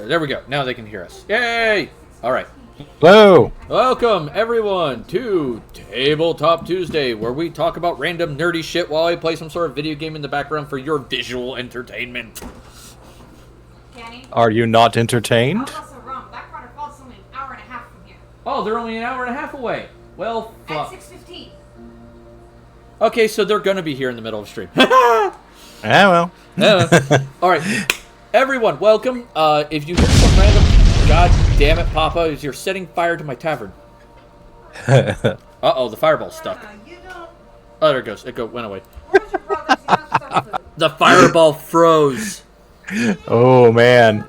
There we go. Now they can hear us. Yay! All right. Hello! Welcome, everyone, to Tabletop Tuesday, where we talk about random nerdy shit while I play some sort of video game in the background for your visual entertainment. Are you not entertained? Oh, they're only an hour and a half away. Well, fuck. At 6:15. Okay, so they're going to be here in the middle of the stream. Well. All right. Everyone, welcome. If you hear some random, god damn it, Papa, you're setting fire to my tavern. Uh-oh, the fireball's stuck. Oh, there it goes. It went away. The fireball froze. Oh, man.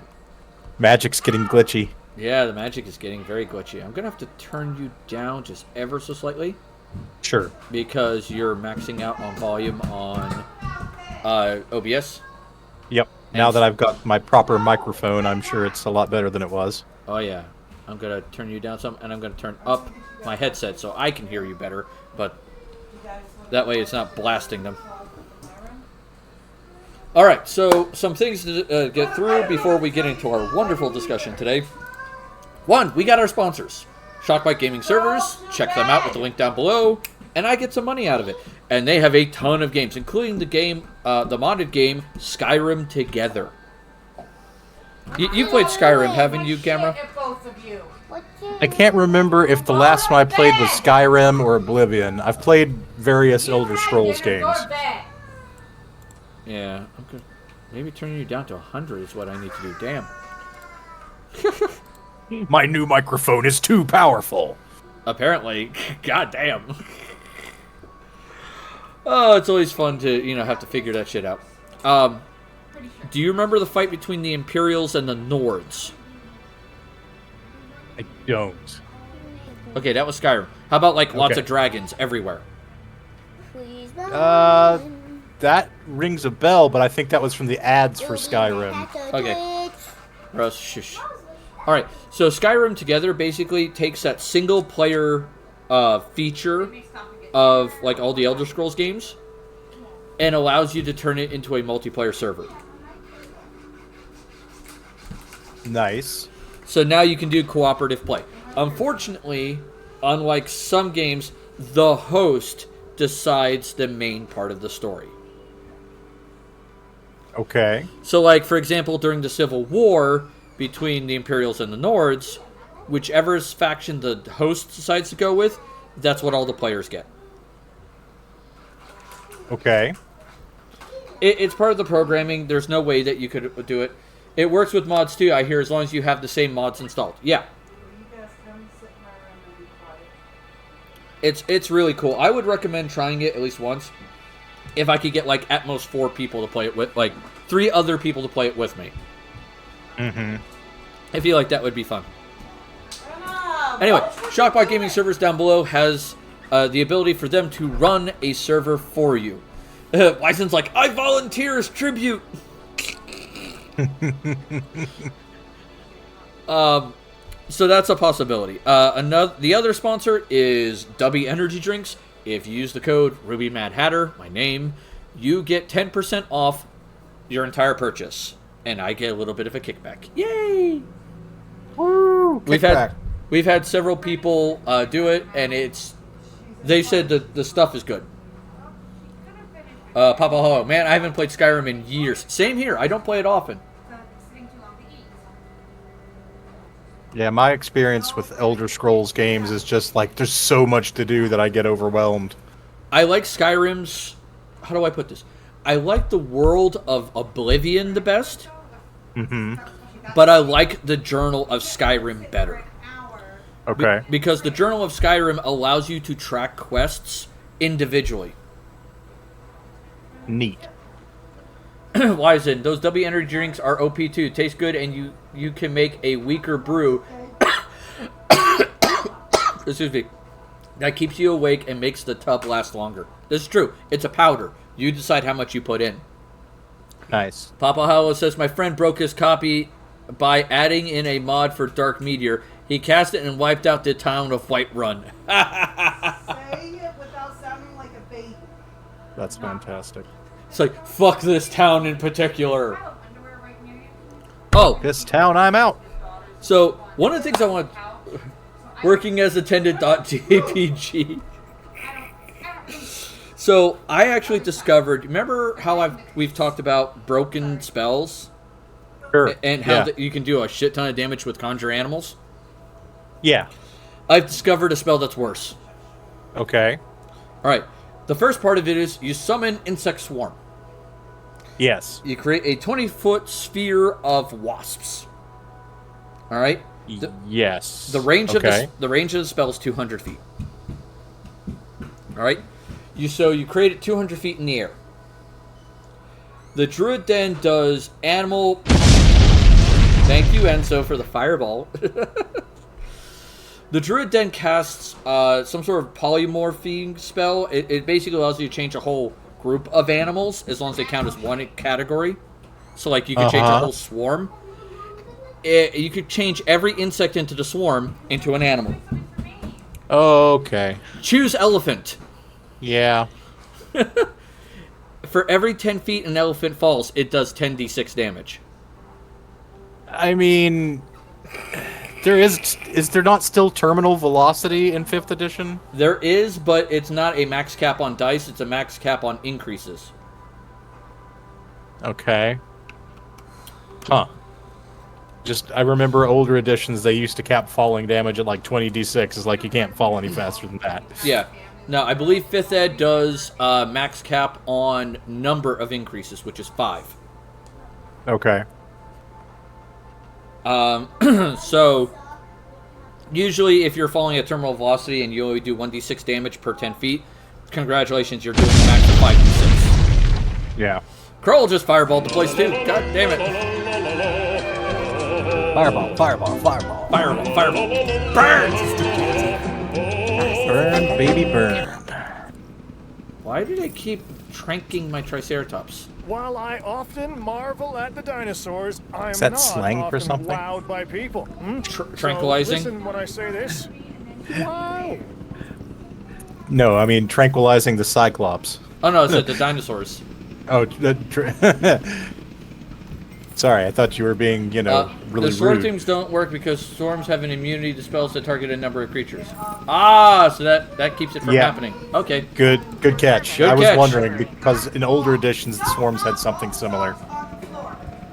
Magic's getting glitchy. Yeah, the magic is getting very glitchy. I'm going to have to turn you down just ever so slightly. Sure. Because you're maxing out on volume on OBS. Yep. Now that I've got my proper microphone, I'm sure it's a lot better than it was. Oh, yeah. I'm going to turn you down some, and I'm going to turn up my headset so I can hear you better, but that way it's not blasting them. All right, so some things to get through before we get into our wonderful discussion today. One, we got our sponsors. Shockbite Gaming Servers. Check them out with the link down below, and I get some money out of it. And they have a ton of games, including the game, the modded game, Skyrim Together. You played Skyrim, haven't you, Camera? I can't remember if the last one I played was Skyrim or Oblivion. I've played various Elder Scrolls games. Yeah, I'm good. Maybe turning you down to 100 is what I need to do. Damn. My new microphone is too powerful. Apparently. God damn. Oh, it's always fun to, have to figure that shit out. Do you remember the fight between the Imperials and the Nords? I don't. Okay, that was Skyrim. How about, lots of dragons everywhere? That rings a bell, but I think that was from the ads for Skyrim. Okay. Russ, shush. Alright, so Skyrim Together basically takes that single-player feature of, all the Elder Scrolls games and allows you to turn it into a multiplayer server. Nice. So now you can do cooperative play. Unfortunately, unlike some games, the host decides the main part of the story. Okay. So, for example, during the Civil War between the Imperials and the Nords, whichever faction the host decides to go with, that's what all the players get. Okay. It's part of the programming. There's no way that you could do it. It works with mods, too, I hear, as long as you have the same mods installed. Yeah. It's really cool. I would recommend trying it at least once. If I could get, at most 4 people to play it with, 3 other people to play it with me. Mm-hmm. I feel like that would be fun. Anyway, Shockbot Gaming Servers down below has the ability for them to run a server for you. Wison's I volunteer as tribute! So that's a possibility. The other sponsor is Dubby Energy Drinks. If you use the code RubyMadHatter, my name, you get 10% off your entire purchase. And I get a little bit of a kickback. Yay! Woo! We've had several people do it, and they said that the stuff is good. Papa Ho, man, I haven't played Skyrim in years. Same here. I don't play it often. Yeah, my experience with Elder Scrolls games is just there's so much to do that I get overwhelmed. I like Skyrim's... How do I put this? I like the world of Oblivion the best. Mm-hmm. But I like the Journal of Skyrim better. Okay. Because the Journal of Skyrim allows you to track quests individually. Neat. Wisen, those W energy drinks are OP too. Taste good, and you can make a weaker brew. Excuse me. That keeps you awake and makes the tub last longer. This is true. It's a powder. You decide how much you put in. Nice. Papa Hollow says, my friend broke his copy by adding in a mod for Dark Meteor. He cast it and wiped out the town of Whiterun. Say it without sounding like a baby. That's fantastic. It's fuck this town in particular. Oh, Oh, This town, I'm out. so one of the things I want, working as attendant.jpg. So I actually discovered. Remember how we've talked about broken spells Sure. and how you can do a shit ton of damage with conjure animals? Yeah. I've discovered a spell that's worse. Okay. All right. The first part of it is you summon Insect Swarm. Yes. You create a 20-foot sphere of wasps. All right. Yes. The range of the spell is 200 feet. All right. You create it 200 feet in the air. The druid then does animal. Thank you, Enzo, for the fireball. The druid then casts some sort of polymorphing spell. It basically allows you to change a whole group of animals as long as they count as one category. So, like, you could change a whole swarm. You could change every insect into the swarm into an animal. Okay. Choose elephant. Yeah. For every 10 feet an elephant falls, it does 10d6 damage. I mean, is there not still terminal velocity in 5th edition? There is, but it's not a max cap on dice, it's a max cap on increases. Okay. Huh. I remember older editions, they used to cap falling damage at like 20d6. It's like you can't fall any faster than that. Yeah. No, I believe 5th Ed does max cap on number of increases, which is 5. Okay. So, usually if you're falling at terminal velocity and you only do 1d6 damage per 10 feet, congratulations, you're doing a max of 5d6. Yeah. Kroll just fireballed the place too. God damn it. Fireball, fireball, fireball. Fireball, fireball. Burn! Burn, baby, burn. Why do they keep tranking my Triceratops? While I often marvel at the dinosaurs, I am that not slang for often something? wowed by people. Tranquilizing? So listen when I say this. Wow. No, I mean tranquilizing the Cyclops. Oh no, I said the dinosaurs. Oh, sorry, I thought you were being, really the sword rude. teams don't work because storms have an immunity to spells that target a number of creatures. So that keeps it from happening. Okay. Good catch. Good I was catch. wondering because in older editions the swarms had something similar.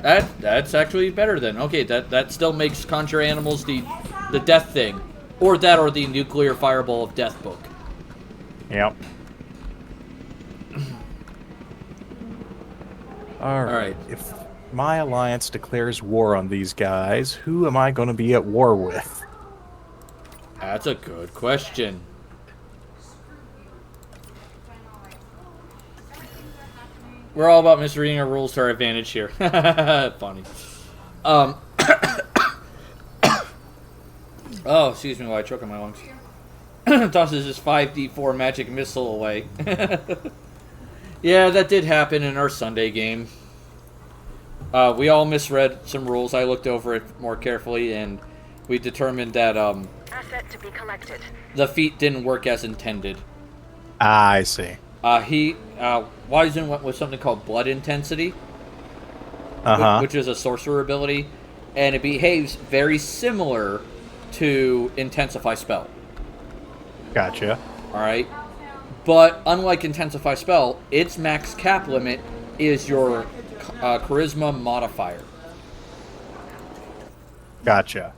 That's actually better then. Okay, that still makes conjure animals the death thing, or the nuclear fireball of death book. Yep. All right. If my alliance declares war on these guys, who am I going to be at war with? That's a good question. We're all about misreading our rules to our advantage here. Funny. Oh, excuse me while I choke on my lungs. Tosses his 5d4 magic missile away. Yeah, that did happen in our Sunday game. We all misread some rules. I looked over it more carefully, and we determined that Asset to be collected. the feat didn't work as intended. Ah, I see. Wizen went with something called Blood Intensity, which is a sorcerer ability, and it behaves very similar to Intensify Spell. Gotcha. Alright? But unlike Intensify Spell, its max cap limit is your charisma modifier. Gotcha.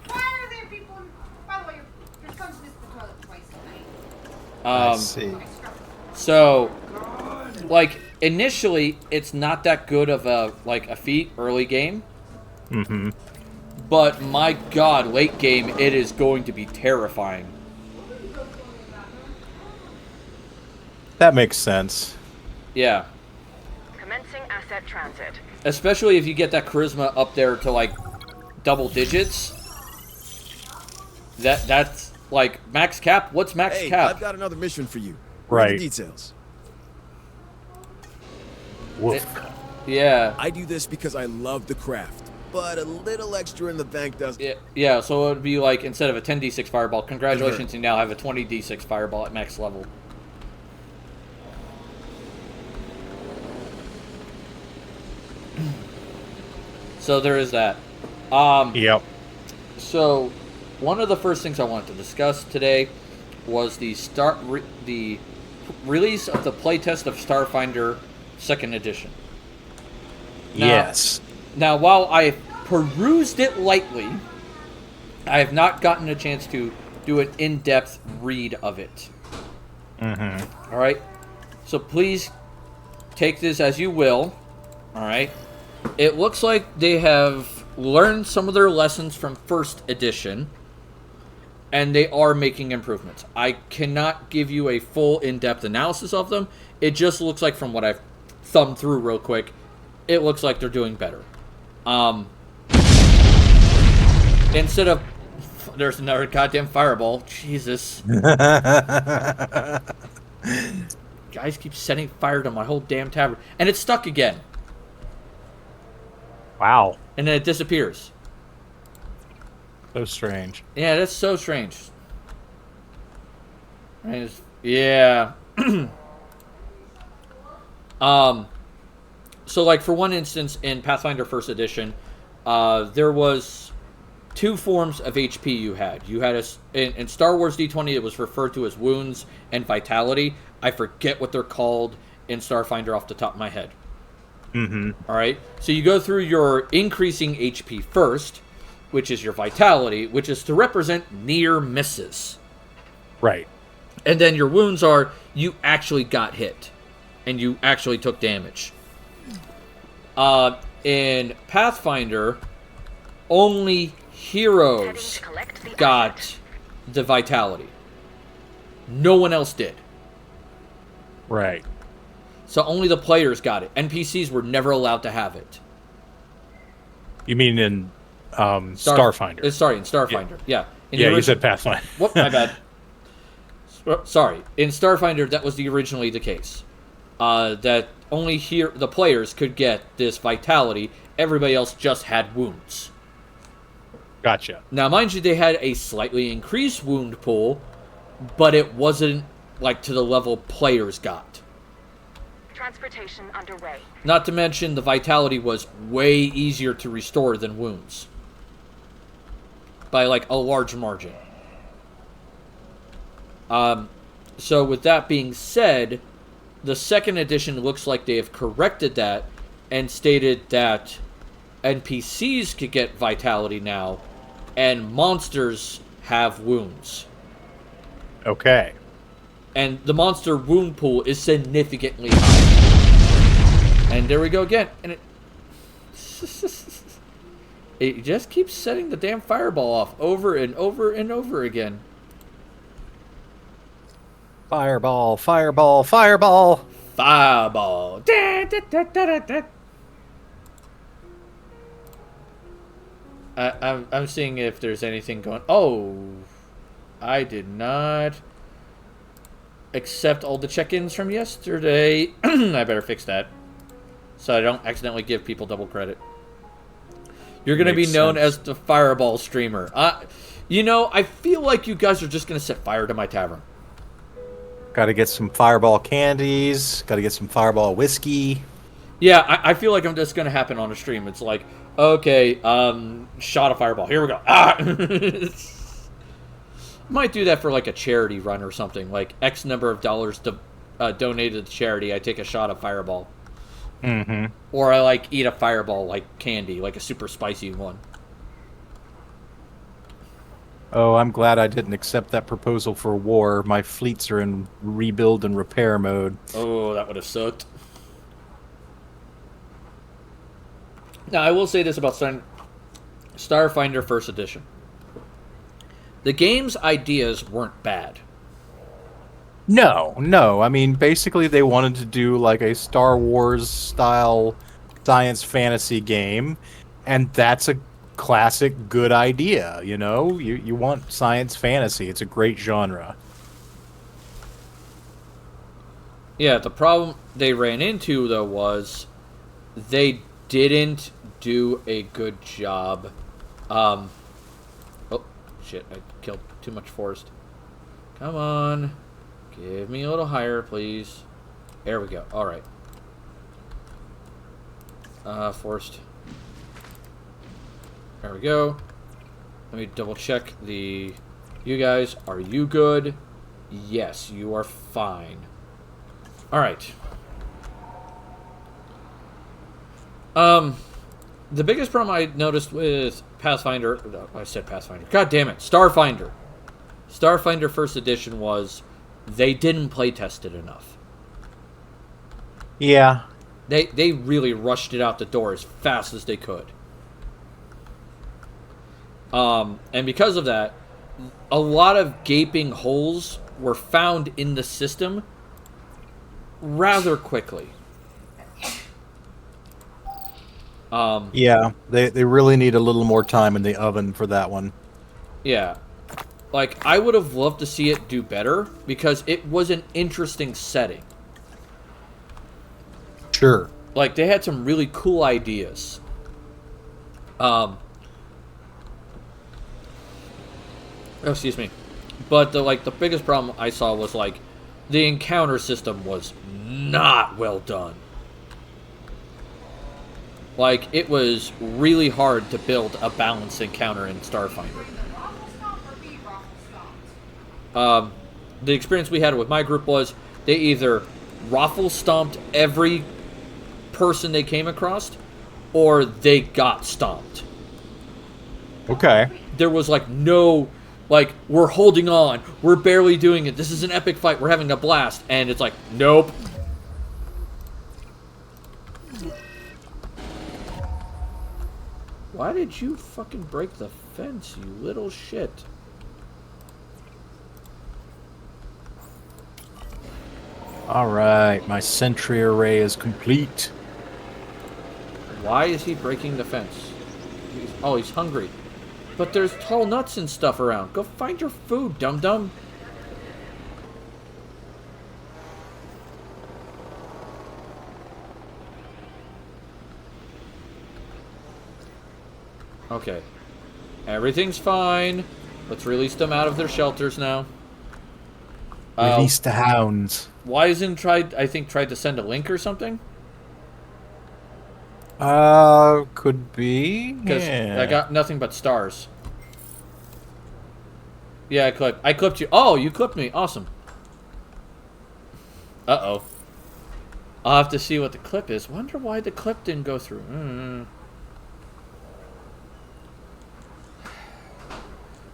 Why are there people? By the way, your son's missed the toilet twice tonight. I see. So, like, initially, it's not that good of a feat early game. Mm-hmm. But my god, late game, it is going to be terrifying. That makes sense. Yeah. Commencing asset transit. Especially if you get that charisma up there to, like, double digits. That's, like, max cap? What's max Hey, cap? I've got another mission for you. Right. Read the details. Woof. Yeah. I do this because I love the craft, but a little extra in the bank does. Yeah, so it would be like, instead of a 10d6 fireball, congratulations, you now have a 20d6 fireball at max level. So there is that. Um, Yep. So, one of the first things I wanted to discuss today was the release of the playtest of Starfinder Second Edition. Now- Yes. Now, while I perused it lightly, I have not gotten a chance to do an in-depth read of it. Mm-hmm. All right? So please take this as you will. All right? It looks like they have learned some of their lessons from First Edition, and they are making improvements. I cannot give you a full in-depth analysis of them. It just looks like, from what I've thumbed through real quick, it looks like they're doing better. Instead of... There's another goddamn fireball. Jesus. Guys keep setting fire to my whole damn tavern. And it's stuck again. Wow. And then it disappears. So strange. Yeah, that's so strange. Yeah. So, like, for one instance, in Pathfinder First Edition, there was 2 forms of HP you had. You had in Star Wars D20, it was referred to as wounds and vitality. I forget what they're called in Starfinder off the top of my head. Mm-hmm. All right. So you go through your increasing HP first, which is your vitality, which is to represent near misses. Right. And then your wounds are you actually got hit, and you actually took damage. In Pathfinder, only heroes got the vitality. No one else did. Right. So only the players got it. NPCs were never allowed to have it. You mean in Starfinder? Sorry, in Starfinder. Yeah. In the Yeah, you said Pathfinder. Whoop, my bad. Sorry. In Starfinder, that was originally the case. That only the players could get this vitality. Everybody else just had wounds. Gotcha. Now, mind you, they had a slightly increased wound pool, but it wasn't like to the level players got. Transportation underway. Not to mention, the vitality was way easier to restore than wounds. By, like, a large margin. So, with that being said, the second edition looks like they have corrected that and stated that NPCs could get vitality now, and monsters have wounds. Okay. And the monster wound pool is significantly higher. And there we go again. And it just keeps setting the damn fireball off over and over and over again. Fireball, fireball, fireball. Fireball. Da, da, da, da, da, da. I'm seeing if there's anything going... Oh, I did not accept all the check-ins from yesterday. I better fix that, so I don't accidentally give people double credit. You're going to be known as the Fireball streamer. You know, I feel like you guys are just going to set fire to my tavern. Got to get some fireball candies. Got to get some fireball whiskey. Yeah, I feel like I'm just going to happen on a stream. It's like, okay, shot a fireball. Here we go. Might do that for like a charity run or something. Like X number of dollars donated to charity. I take a shot of fireball. Mm-hmm. Or I like eat a fireball like candy, like a super spicy one. Oh, I'm glad I didn't accept that proposal for war. My fleets are in rebuild and repair mode. Oh, that would have sucked. Now, I will say this about Starfinder First Edition. The game's ideas weren't bad. No. I mean, basically they wanted to do like a Star Wars style science fantasy game, and that's a classic good idea, you know? You want science fantasy. It's a great genre. Yeah, the problem they ran into, though, was they didn't do a good job. Oh, shit, I killed too much forest. Come on. Give me a little higher, please. There we go. Alright. Forest. There we go. Let me double check the... You guys, are you good? Yes, you are fine. Alright. The biggest problem I noticed with Pathfinder... No, I said Pathfinder. God damn it. Starfinder. Starfinder First Edition was... They didn't playtest it enough. Yeah. They really rushed it out the door as fast as they could. And because of that, a lot of gaping holes were found in the system rather quickly. Yeah, they really need a little more time in the oven for that one. Yeah. Like, I would have loved to see it do better because it was an interesting setting. Sure. Like, they had some really cool ideas. Oh, excuse me. But the biggest problem I saw was like the encounter system was not well done. Like, it was really hard to build a balanced encounter in Starfinder. The experience we had with my group was they either raffle stomped every person they came across, or they got stomped. Okay. There was like no, like, we're holding on, we're barely doing it, this is an epic fight, we're having a blast, and it's like, nope. Why did you fucking break the fence, you little shit? Alright, my sentry array is complete. Why is he breaking the fence? He's hungry. But there's tall nuts and stuff around. Go find your food, dum-dum. Okay. Everything's fine. Let's release them out of their shelters now. Release the hounds. Wizen tried to send a link or something. Could be. Because Yeah. I got nothing but stars. Yeah, I clipped you. Oh, you clipped me. Awesome. Uh-oh. I'll have to see what the clip is. Wonder why the clip didn't go through.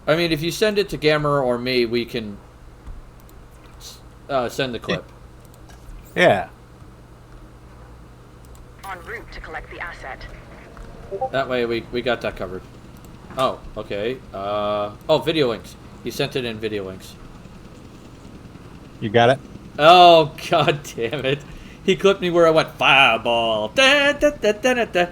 I mean, if you send it to Gamera or me, we can send the clip. Yeah. En route to collect the asset. That way we got that covered. Oh, okay. Oh, video links. He sent it in video links. You got it? Oh, god damn it. He clipped me where I went, fireball. Da, da, da, da, da, da.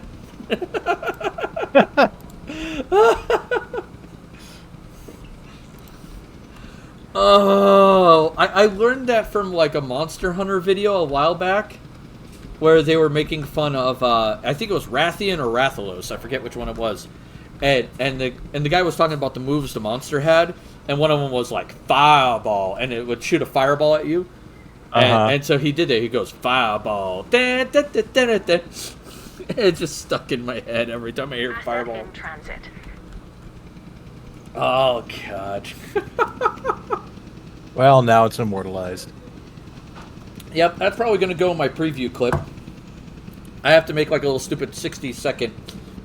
Oh, I learned that from like a Monster Hunter video a while back, where they were making fun of I think it was Rathian or Rathalos, I forget which one it was, and the guy was talking about the moves the monster had, and one of them was like fireball, and it would shoot a fireball at you, and so he did it. He goes fireball, da, da, da, da, da, da. It just stuck in my head every time I hear Asset fireball. in transit. Oh god. Well, now it's immortalized. Yep, that's probably going to go in my preview clip. I have to make like a little stupid 60-second,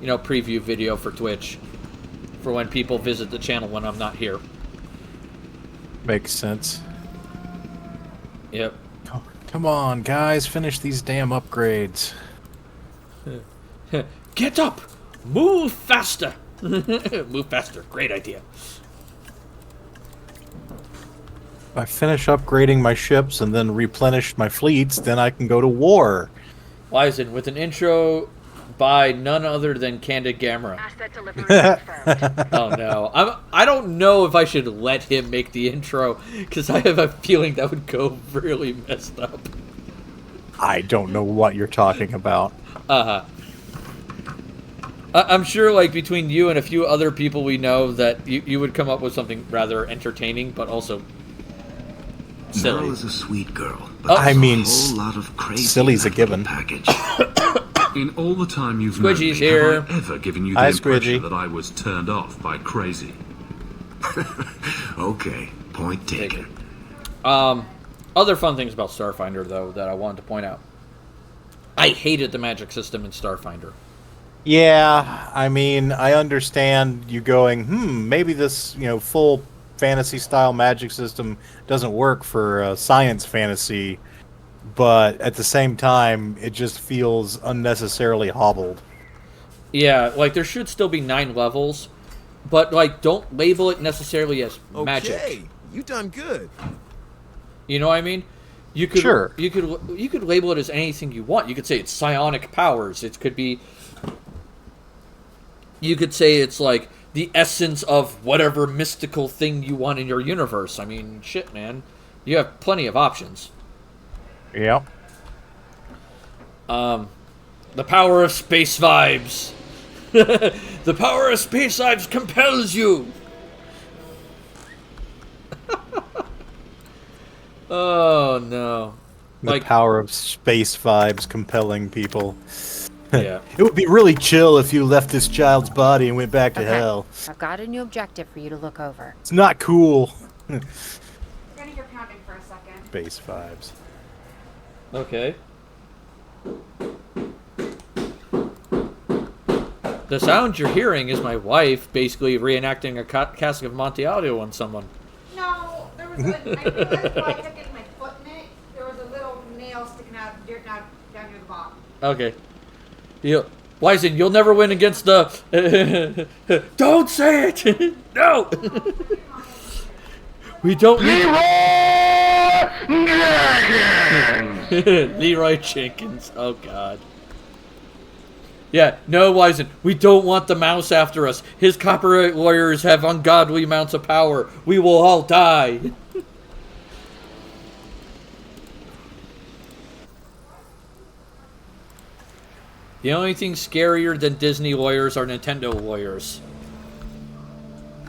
preview video for Twitch for when people visit the channel when I'm not here. Makes sense. Yep. Come on, guys, finish these damn upgrades. Get up! Move faster! Move faster. Great idea. If I finish upgrading my ships and then replenish my fleets, then I can go to war. Wizen, with an intro by none other than Candid Gamera. Asset delivery confirmed. Oh no. I don't know if I should let him make the intro, because I have a feeling that would go really messed up. I don't know what you're talking about. Uh-huh. I'm sure, like, between you and a few other people we know, that you would come up with something rather entertaining, but also silly. Meryl is a sweet girl, but I mean, a whole lot of crazy silly's a in that little given. package. In all the time you've Squidgy's known me, here. have I ever given you the Hi, impression Squidgy. that I was turned off by crazy? Okay, point taken. Other fun things about Starfinder, though, that I wanted to point out. I hated the magic system in Starfinder. Yeah, I mean, I understand you going, maybe this, full fantasy-style magic system doesn't work for science fantasy, but at the same time, it just feels unnecessarily hobbled. Yeah, like, there should still be 9 levels, but, like, don't label it necessarily as magic. Okay, you done good. You know what I mean? You could, Sure. You could label it as anything you want. You could say it's psionic powers. It could be... You could say it's, like, the essence of whatever mystical thing you want in your universe. I mean, shit, man. You have plenty of options. Yep. The power of space vibes. The power of space vibes compels you. Oh, no. The power of space vibes compelling people. Yeah. It would be really chill if you left this child's body and went back to hell. I've got a new objective for you to look over. It's not cool. We're gonna hear pounding for a second. Space vibes. Okay. The sound you're hearing is my wife basically reenacting a cask of Amontillado on someone. No, there was a, I realized while I kept getting my foot in it, there was a little nail sticking out down near the bottom. Okay. Wyzen, you'll never win against the... Don't say it! No! We don't need... Leroy Jenkins. Oh, God. Yeah, no, Wyzen. We don't want the mouse after us. His copyright lawyers have ungodly amounts of power. We will all die. The only thing scarier than Disney lawyers are Nintendo lawyers.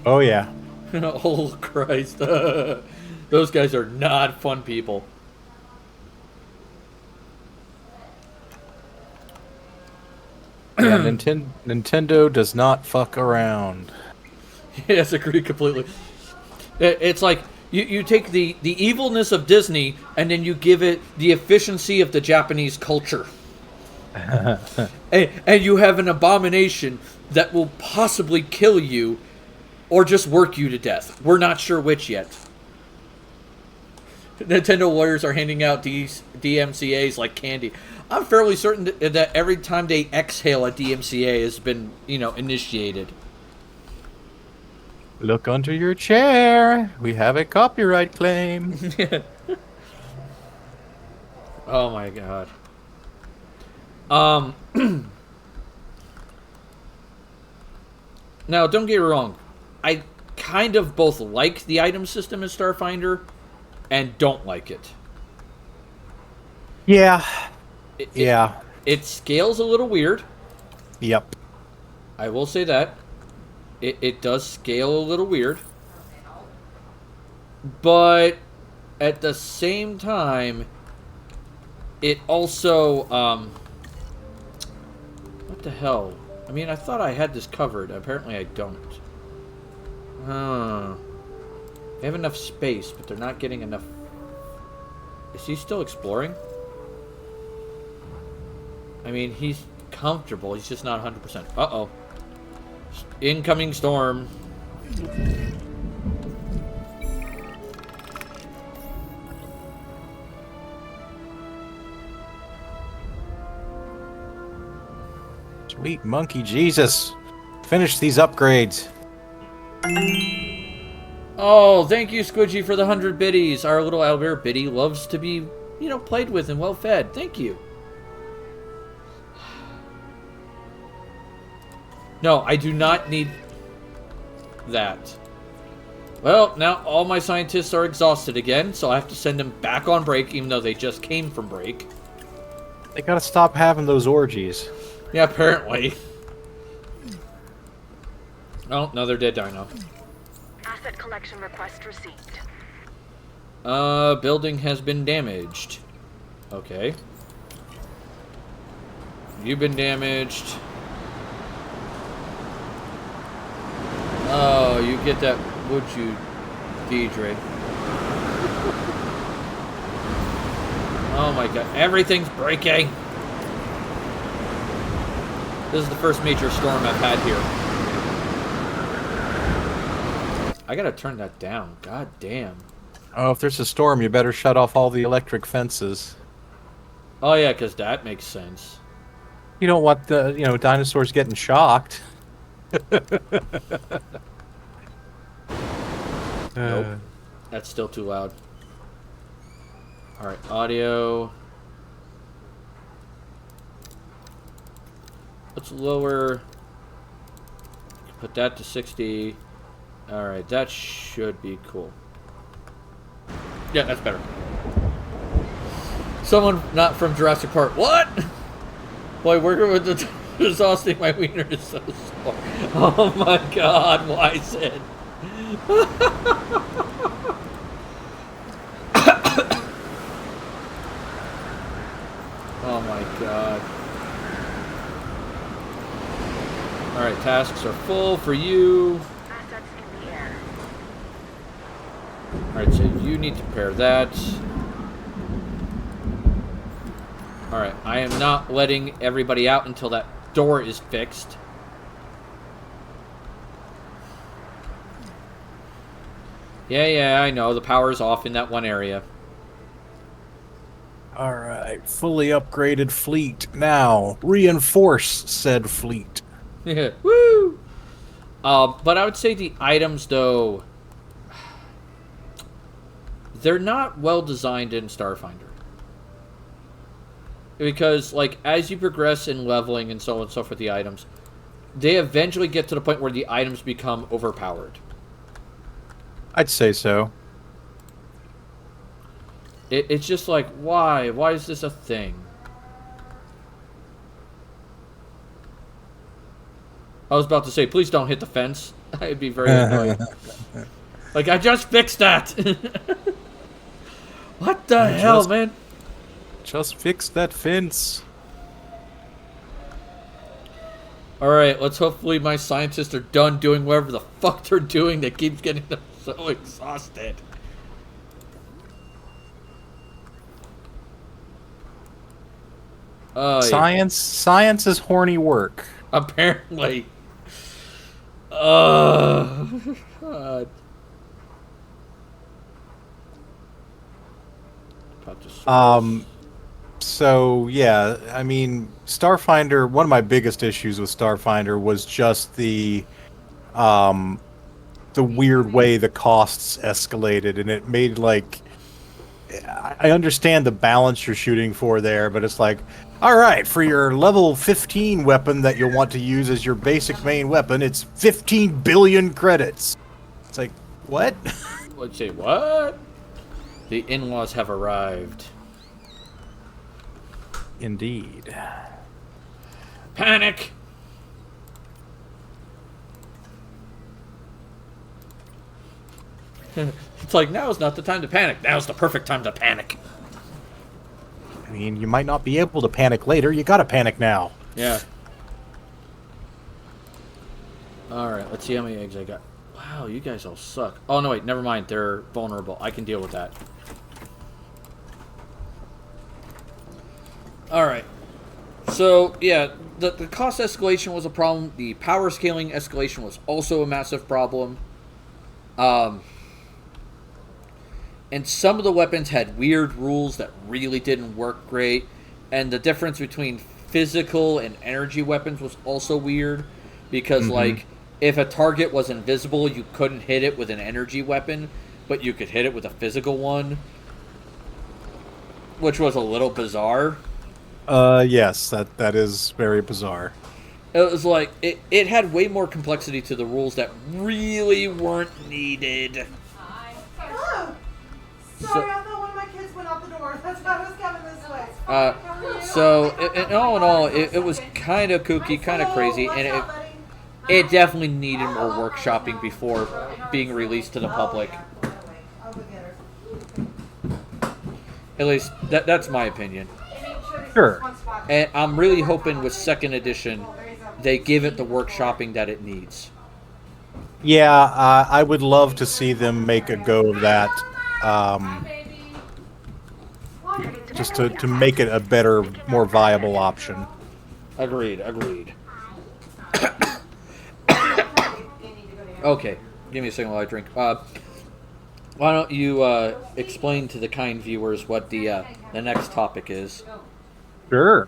Oh, yeah. Oh, Christ. Those guys are not fun people. Yeah, Nintendo does not fuck around. Yes, agree completely. It's like you take the evilness of Disney and then you give it the efficiency of the Japanese culture. and you have an abomination that will possibly kill you or just work you to death. We're not sure which yet. Nintendo lawyers are handing out these DMCAs like candy. I'm fairly certain that every time they exhale a DMCA has been, initiated. Look under your chair. We have a copyright claim. Oh my God. Now, don't get me wrong. I kind of both like the item system in Starfinder and don't like it. Yeah. Yeah. It scales a little weird. Yep. I will say that. It does scale a little weird. But at the same time, it also, what the hell? I mean, I thought I had this covered. Apparently I don't. They have enough space, but they're not getting enough. Is he still exploring? I mean, he's comfortable. He's just not 100%. Uh-oh. Incoming storm. Sweet monkey Jesus. Finish these upgrades. Oh, thank you, Squidgy, for the 100 biddies. Our little Albert Biddy loves to be, played with and well fed. Thank you. No, I do not need that. Well, now all my scientists are exhausted again, so I have to send them back on break, even though they just came from break. They gotta stop having those orgies. Yeah, apparently. Oh, another dead dino. Asset collection request received. Building has been damaged. Okay. You've been damaged. Oh, you get that, would you, Deidre? Oh my god, everything's breaking! This is the first major storm I've had here. I gotta turn that down, god damn. Oh, if there's a storm, you better shut off all the electric fences. Oh yeah, because that makes sense. You don't want the, dinosaurs getting shocked. Nope. That's still too loud. Alright, audio. Let's lower. Put that to 60. Alright, that should be cool. Yeah, that's better. Someone not from Jurassic Park. What? Boy, working with the exhausting, my wiener is so sore. Oh my god, why said? Oh my god. Alright, tasks are full for you. Assets in the air. Alright, so you need to pair that. Alright, I am not letting everybody out until that door is fixed. Yeah, I know. The power's off in that one area. Alright, fully upgraded fleet. Now, reinforce said fleet. Yeah, woo! But I would say the items, though, they're not well designed in Starfinder. Because, like, as you progress in leveling and so on and so forth with the items, they eventually get to the point where the items become overpowered. I'd say so. It's just like, why? Why is this a thing? I was about to say, please don't hit the fence. It'd be very annoying. Like, I just fixed that! What the hell, man? Just fix that fence. Alright, let's hopefully my scientists are done doing whatever the fuck they're doing that keeps getting them so exhausted. Oh, Science is horny work. Apparently. God. So yeah, I mean, Starfinder, one of my biggest issues with Starfinder was just the weird way the costs escalated, and it made, like, I understand the balance you're shooting for there, but it's like, all right, for your level 15 weapon that you'll want to use as your basic main weapon, it's 15 billion credits. It's like, what? Let's say, what? The in-laws have arrived. Indeed. Panic! It's like, now is not the time to panic. Now's the perfect time to panic. I mean, you might not be able to panic later. You gotta panic now. Yeah. Alright, let's see how many eggs I got. Wow, you guys all suck. Oh, no, wait, never mind. They're vulnerable. I can deal with that. Alright. So, yeah, the cost escalation was a problem. The power scaling escalation was also a massive problem. And some of the weapons had weird rules that really didn't work great. And the difference between physical and energy weapons was also weird. Because, like, if a target was invisible, you couldn't hit it with an energy weapon, but you could hit it with a physical one. Which was a little bizarre. Yes, that is very bizarre. It was like, it had way more complexity to the rules that really weren't needed. Hello. Sorry, I thought one of my kids went out the door. That's why I was coming this way. So, in all, it was kind of kooky, kind of crazy, and it definitely needed more workshopping before being released to the public. At least, that's my opinion. Sure. And I'm really hoping with second edition, they give it the workshopping that it needs. Yeah, I would love to see them make a go of that, just to make it a better, more viable option. Agreed. Okay, give me a second while I drink. Why don't you explain to the kind viewers what the next topic is? Sure.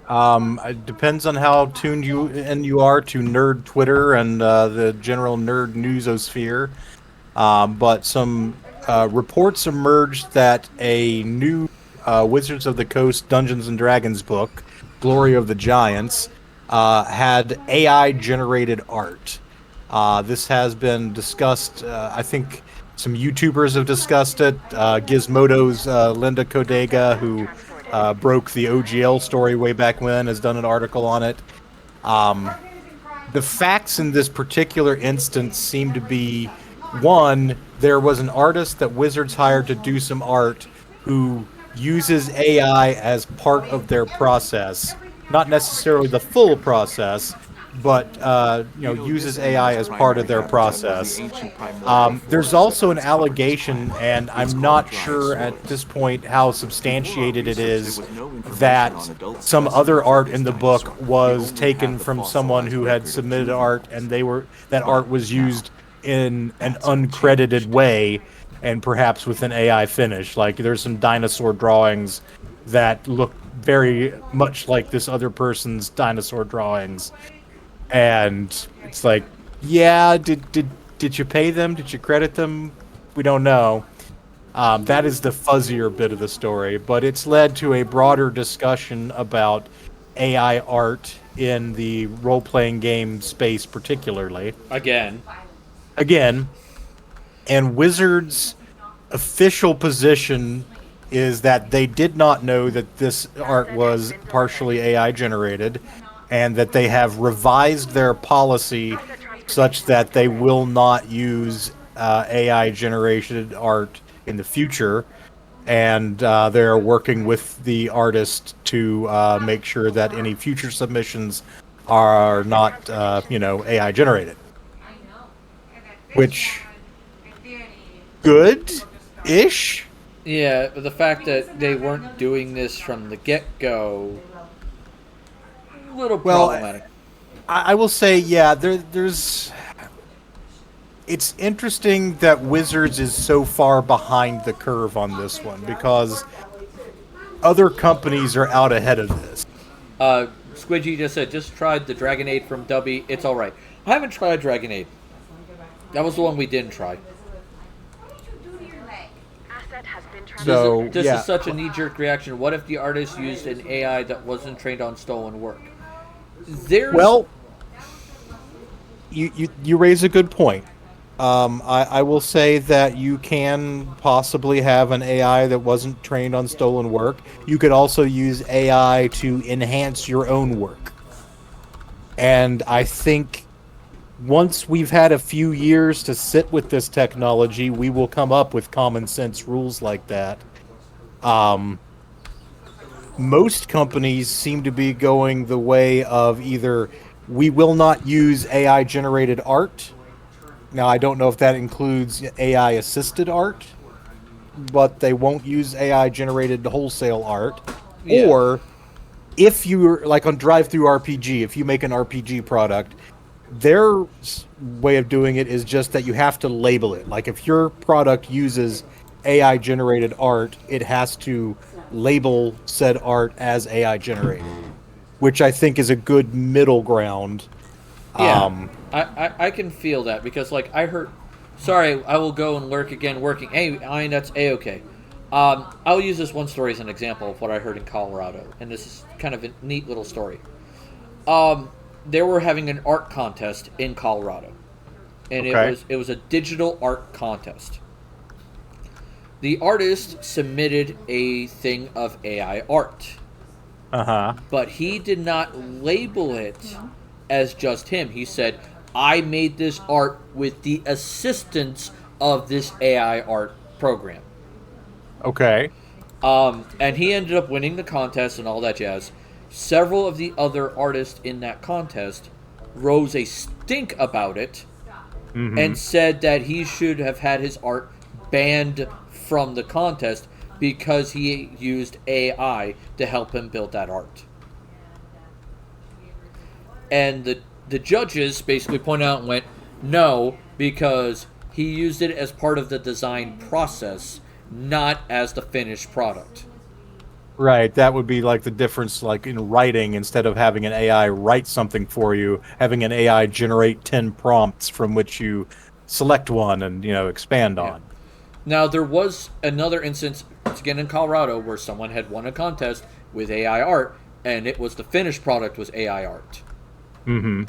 It depends on how tuned you are to nerd Twitter and the general nerd newsosphere. But some reports emerged that a new Wizards of the Coast Dungeons and Dragons book, Glory of the Giants, had AI-generated art. This has been discussed. I think some YouTubers have discussed it. Gizmodo's Linda Codega, who broke the OGL story way back when, has done an article on it. The facts in this particular instance seem to be, one, there was an artist that Wizards hired to do some art who uses AI as part of their process. Not necessarily the full process, but uses AI as part of their process. There's also an allegation, and I'm not sure at this point how substantiated it is, that some other art in the book was taken from someone who had submitted art, and that art was used in an uncredited way, and perhaps with an AI finish. Like, there's some dinosaur drawings that look very much like this other person's dinosaur drawings. And it's like, yeah, did you pay them? Did you credit them? We don't know. That is the fuzzier bit of the story, but it's led to a broader discussion about AI art in the role-playing game space particularly. Again. And Wizards' official position is that they did not know that this art was partially AI generated, and that they have revised their policy such that they will not use AI generated art in the future, and they're working with the artist to make sure that any future submissions are not AI generated. Which, good-ish? Yeah, but the fact that they weren't doing this from the get-go, a little problematic. I will say, yeah, there's... It's interesting that Wizards is so far behind the curve on this one, because other companies are out ahead of this. Squidgy just said, just tried the Dragonade from Dubby. It's alright. I haven't tried Dragonade. That was the one we didn't try. Asset has been So, This yeah. is such a knee-jerk reaction. What if the artist used an AI that wasn't trained on stolen work? Well, you raise a good point. I will say that you can possibly have an AI that wasn't trained on stolen work. You could also use AI to enhance your own work. And I think once we've had a few years to sit with this technology, we will come up with common sense rules like that. Most companies seem to be going the way of either we will not use AI generated art. Now, I don't know if that includes AI assisted art, but they won't use AI generated wholesale art. Yeah. Or if you're like on Drive Through RPG, if you make an RPG product, their way of doing it is just that you have to label it. Like, if your product uses AI generated art, it has to label said art as AI generated, which I think is a good middle ground. Yeah, I can feel that, because, like, I heard... Sorry, I will go and lurk again working. Hey, I mean, that's A-okay. I'll use this one story as an example of what I heard in Colorado, and this is kind of a neat little story. They were having an art contest in Colorado, and Okay. it was a digital art contest. The artist submitted a thing of AI art, but he did not label it as just him. He said, I made this art with the assistance of this AI art program. Okay. And he ended up winning the contest and all that jazz. several of the other artists in that contest rose a stink about it and said that he should have had his art banned from the contest because he used AI to help him build that art. And the judges basically pointed out and went, no, because he used it as part of the design process, not as the finished product. Right, that would be like the difference, like in writing, instead of having an AI write something for you, having an AI generate 10 prompts from which you select one and, expand on. Now, there was another instance, again in Colorado, where someone had won a contest with AI art, and it was the finished product was AI art. Mm-hmm.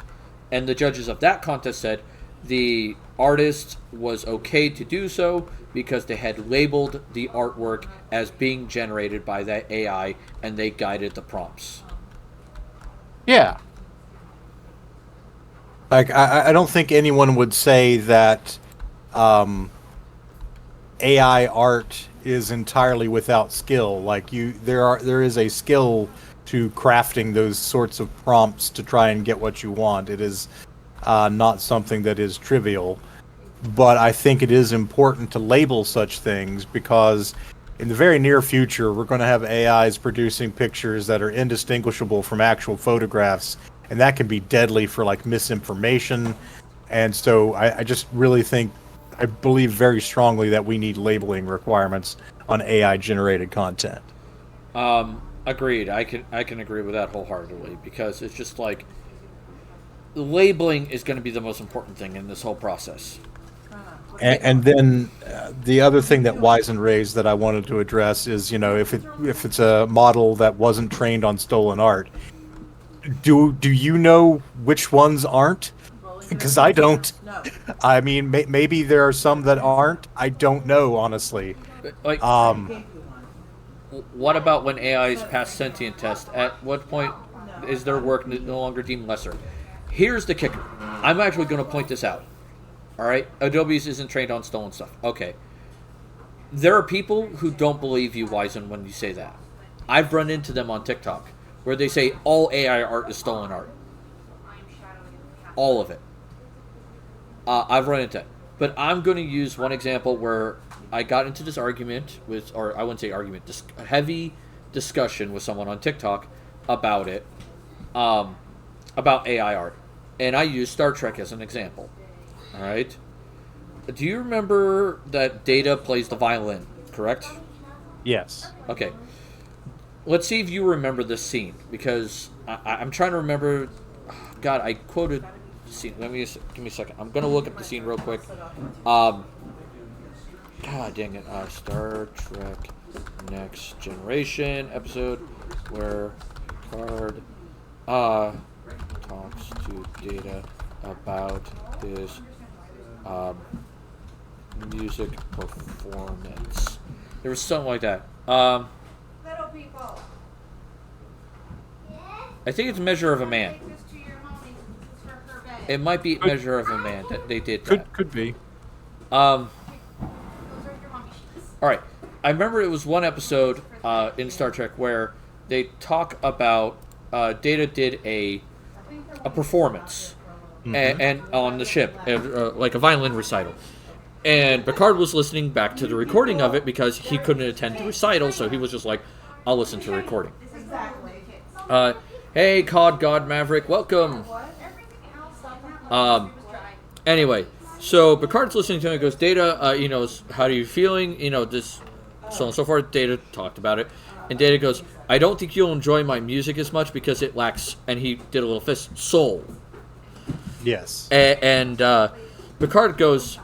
And the judges of that contest said the artist was okay to do so because they had labeled the artwork as being generated by that AI, and they guided the prompts. Yeah. Like, I don't think anyone would say that AI art is entirely without skill. Like, there is a skill to crafting those sorts of prompts to try and get what you want. It is not something that is trivial. But I think it is important to label such things because in the very near future, we're going to have AIs producing pictures that are indistinguishable from actual photographs, and that can be deadly for like misinformation. And so I just really I believe very strongly that we need labeling requirements on AI generated content. Agreed. I can agree with that wholeheartedly because it's just like labeling is going to be the most important thing in this whole process. And then the other thing that Wisen raised that I wanted to address is, if it's a model that wasn't trained on stolen art, do you know which ones aren't? Because I don't. I mean, maybe there are some that aren't. I don't know, honestly. Like, what about when AIs pass sentient tests? At what point is their work no longer deemed lesser? Here's the kicker. I'm actually going to point this out. All right, Adobe's isn't trained on stolen stuff. Okay. There are people who don't believe you, Wisen, when you say that. I've run into them on TikTok where they say all AI art is stolen art. All of it. I've run into it. But I'm going to use one example where I got into this argument with, or I wouldn't say argument, a heavy discussion with someone on TikTok about it, about AI art. And I used Star Trek as an example. All right. Do you remember that Data plays the violin, correct? Yes. Okay. Let's see if you remember this scene, because I'm trying to remember. God, I quoted the scene. Give me a second. I'm going to look up the scene real quick. God dang it. Star Trek Next Generation episode where Picard talks to Data about his music performance. There was something like that. Little people. I think it's Measure of a Man. Take this to your mommy. This is for her bed. It might be Measure of a Man that they did that. Could be. Those are your mommy sheets. All right. I remember it was one episode in Star Trek where they talk about Data did a performance and on the ship, like a violin recital. And Picard was listening back to the recording of it because he couldn't attend the recital, so he was just like, I'll listen to the recording. Hey, COD God Maverick, welcome. Anyway, so Picard's listening to him and goes, Data, how are you feeling? This, so on and so forth. Data talked about it. And Data goes, I don't think you'll enjoy my music as much because it lacks, and he did a little fist, soul. Yes. And Picard goes,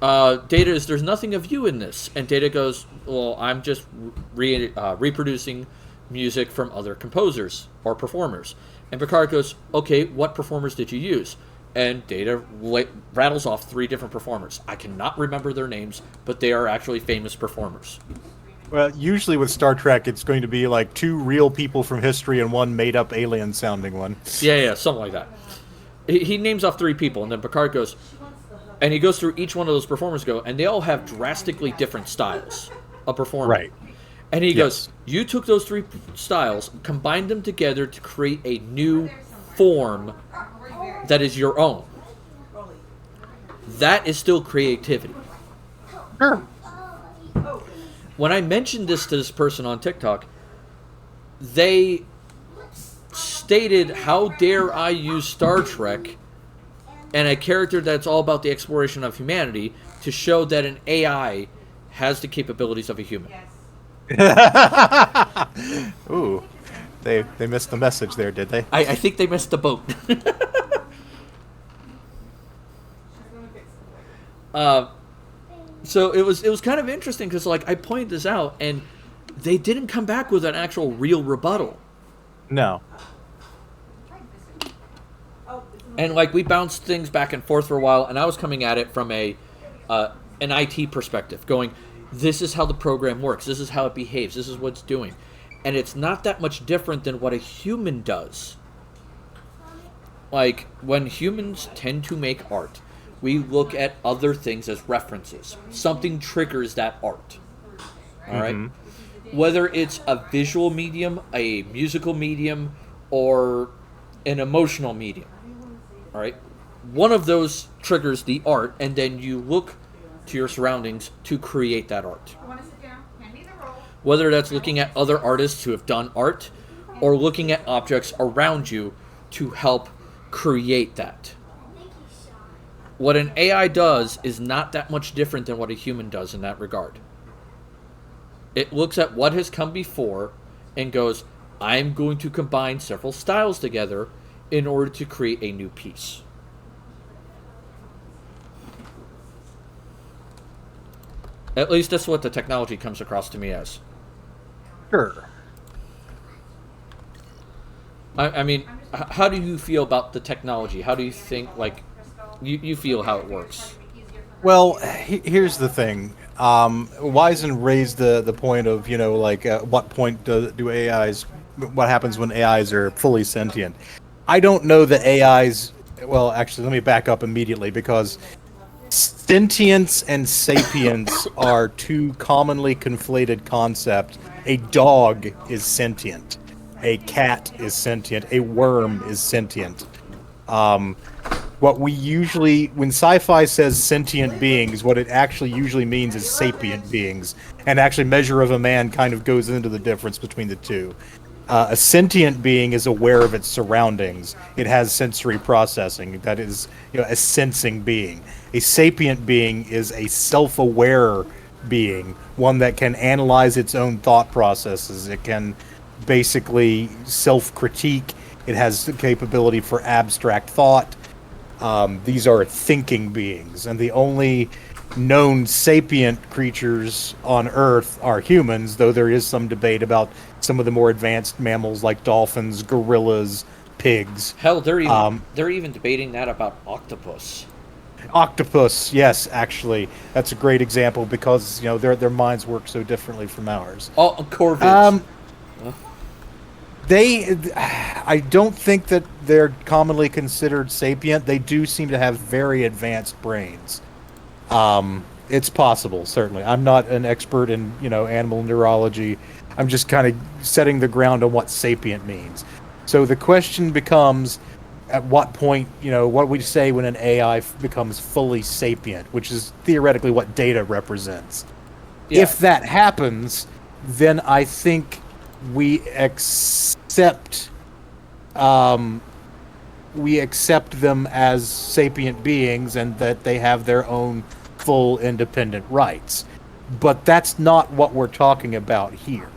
Data, there's nothing of you in this. And Data goes, well, I'm just reproducing music from other composers or performers. And Picard goes, okay, what performers did you use? And Data rattles off 3 different performers. I cannot remember their names, but they are actually famous performers. Well, usually with Star Trek, it's going to be like 2 real people from history and 1 made-up alien-sounding one. Yeah, something like that. He names off 3 people, and then Picard goes, and he goes through each one of those performers, and they all have drastically different styles of performing. Right. And he Yes. goes, you took those three styles, combined them together to create a new form that is your own. That is still creativity. Sure. When I mentioned this to this person on TikTok, they stated, how dare I use Star Trek and a character that's all about the exploration of humanity to show that an AI has the capabilities of a human. Ooh, they missed the message there, did they? I think they missed the boat. So it was kind of interesting because, like, I pointed this out and they didn't come back with an actual real rebuttal. No. And, like, we bounced things back and forth for a while, and I was coming at it from an IT perspective, going, this is how the program works, this is how it behaves, this is what it's doing. And it's not that much different than what a human does. Like, when humans tend to make art, we look at other things as references. Something triggers that art. All right? Whether it's a visual medium, a musical medium, or an emotional medium. All right? One of those triggers the art, and then you look to your surroundings to create that art. You want to sit down? Hand me the roll. Whether that's looking at other artists who have done art, or looking at objects around you to help create that. What an AI does is not that much different than what a human does in that regard. It looks at what has come before and goes, I'm going to combine several styles together in order to create a new piece. At least that's what the technology comes across to me as. Sure. I mean, how do you feel about the technology? How do you think, like, you feel how it works? Well, here's the thing. Wiesen raised the point of, like, at what point do AIs, what happens when AIs are fully sentient? I don't know that AIs, well, actually, let me back up immediately, because sentience and sapience are two commonly conflated concepts. A dog is sentient. A cat is sentient. A worm is sentient. What we usually, when sci-fi says sentient beings, what it actually usually means is sapient beings. And actually, Measure of a Man kind of goes into the difference between the two. A sentient being is aware of its surroundings. It has sensory processing. That is, a sensing being. A sapient being is a self-aware being, one that can analyze its own thought processes. It can basically self-critique. It has the capability for abstract thought. These are thinking beings, and the only known sapient creatures on Earth are humans, though there is some debate about some of the more advanced mammals like dolphins, gorillas, pigs. Hell, they're even debating that about octopus. Octopus, yes, actually. That's a great example because, their minds work so differently from ours. Oh, corvids. I don't think that they're commonly considered sapient. They do seem to have very advanced brains. It's possible, certainly. I'm not an expert in, animal neurology. I'm just kind of setting the ground on what sapient means. So the question becomes, at what point, what we say when an AI becomes fully sapient, which is theoretically what data represents. Yeah. If that happens, then I think we accept them as sapient beings and that they have their own full independent rights. But that's not what we're talking about here.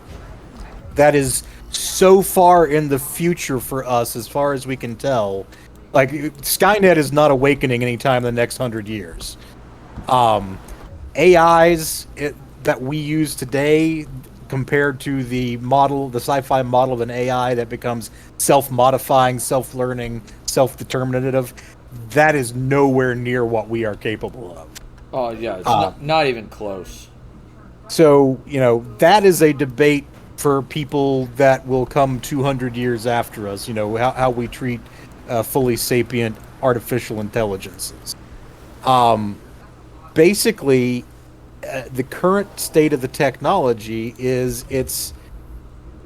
That is so far in the future for us, as far as we can tell. Like, Skynet is not awakening anytime in the next 100 years. AIs that we use today, compared to the sci-fi model of an AI that becomes self-modifying, self-learning, self-determinative, that is nowhere near what we are capable of. Oh, yeah, it's not even close. So, that is a debate for people that will come 200 years after us, how we treat fully sapient artificial intelligences. Basically, the current state of the technology is it's.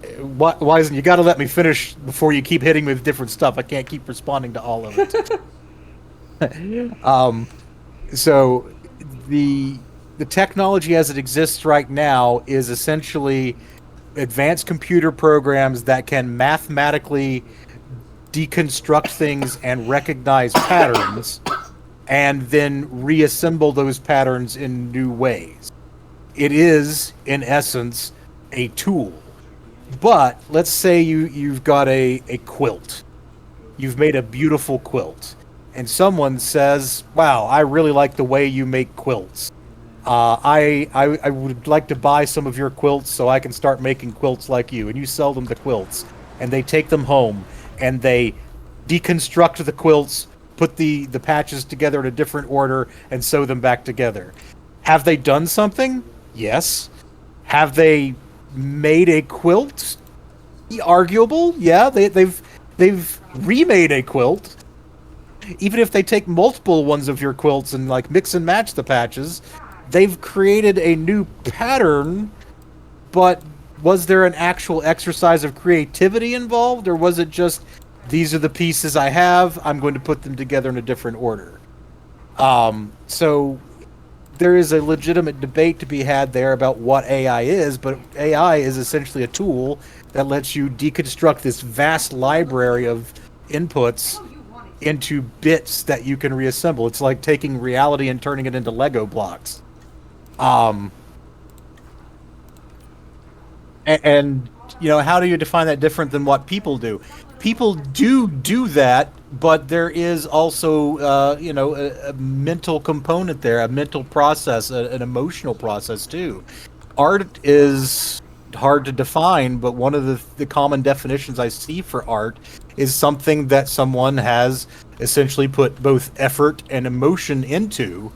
Wisen, you got to let me finish before you keep hitting me with different stuff. I can't keep responding to all of it. So the technology as it exists right now is essentially advanced computer programs that can mathematically deconstruct things and recognize patterns and then reassemble those patterns in new ways. It is, in essence, a tool. But let's say you've got a quilt. You've made a beautiful quilt. And someone says, wow, I really like the way you make quilts. I would like to buy some of your quilts so I can start making quilts like you. And you sell them the quilts. And they take them home. And they deconstruct the quilts, put the patches together in a different order, and sew them back together. Have they done something? Yes. Have they made a quilt? Arguable, yeah. They've remade a quilt. Even if they take multiple ones of your quilts and like mix and match the patches, they've created a new pattern. But was there an actual exercise of creativity involved, or was it just these are the pieces I have, I'm going to put them together in a different order? So there is a legitimate debate to be had there about what AI is, but AI is essentially a tool that lets you deconstruct this vast library of inputs into bits that you can reassemble. It's like taking reality and turning it into Lego blocks. And you know, how do you define that different than what people do? People do that, but there is also, a mental component there, a mental process, an emotional process too. Art is hard to define, but one of the common definitions I see for art is something that someone has essentially put both effort and emotion into.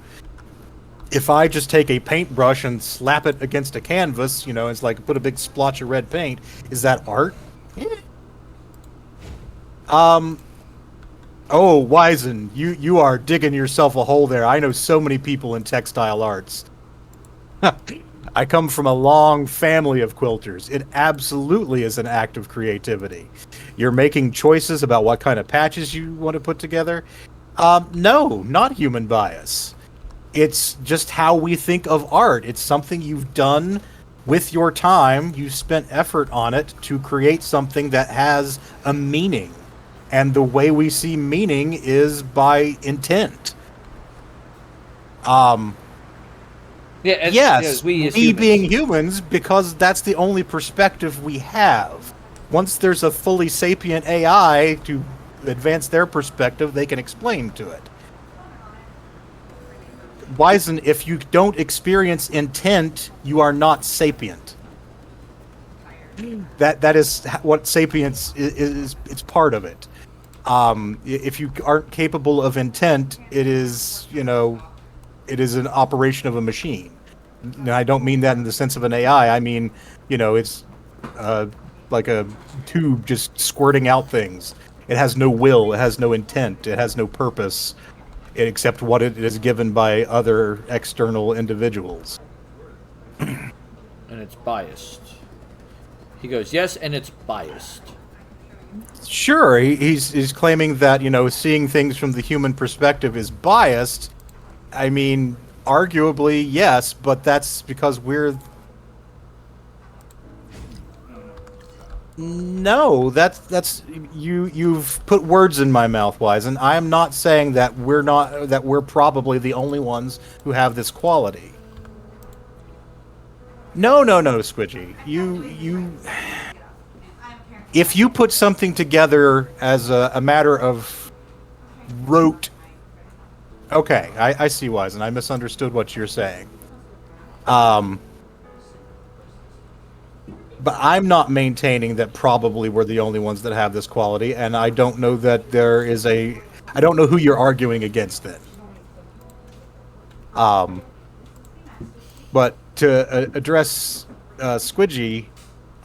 If I just take a paintbrush and slap it against a canvas, it's like put a big splotch of red paint, is that art? Oh, Wisen, you are digging yourself a hole there. I know so many people in textile arts. I come from a long family of quilters. It absolutely is an act of creativity. You're making choices about what kind of patches you want to put together. No, not human bias. It's just how we think of art. It's something you've done with your time. You spent effort on it to create something that has a meaning. And the way we see meaning is by intent. Yes, we being humans, because that's the only perspective we have. Once there's a fully sapient AI to advance their perspective, they can explain to it. Wisen, if you don't experience intent, you are not sapient. That is what sapience is. It's part of it. If you aren't capable of intent, it is an operation of a machine. And I don't mean that in the sense of an AI. I mean, it's like a tube just squirting out things. It has no will. It has no intent. It has no purpose, except what it is given by other external individuals. And it's biased. He goes, yes, and it's biased. Sure, he's claiming that, seeing things from the human perspective is biased. I mean, arguably, yes, but that's because we're... No, that's you've put words in my mouth, Wise, and I am not saying that we're probably the only ones who have this quality. No, Squidgy. You if you put something together as a matter of rote... Okay, I see, Wise, and I misunderstood what you're saying. But I'm not maintaining that probably we're the only ones that have this quality, and I don't know that there is I don't know who you're arguing against then. But to address Squidgy,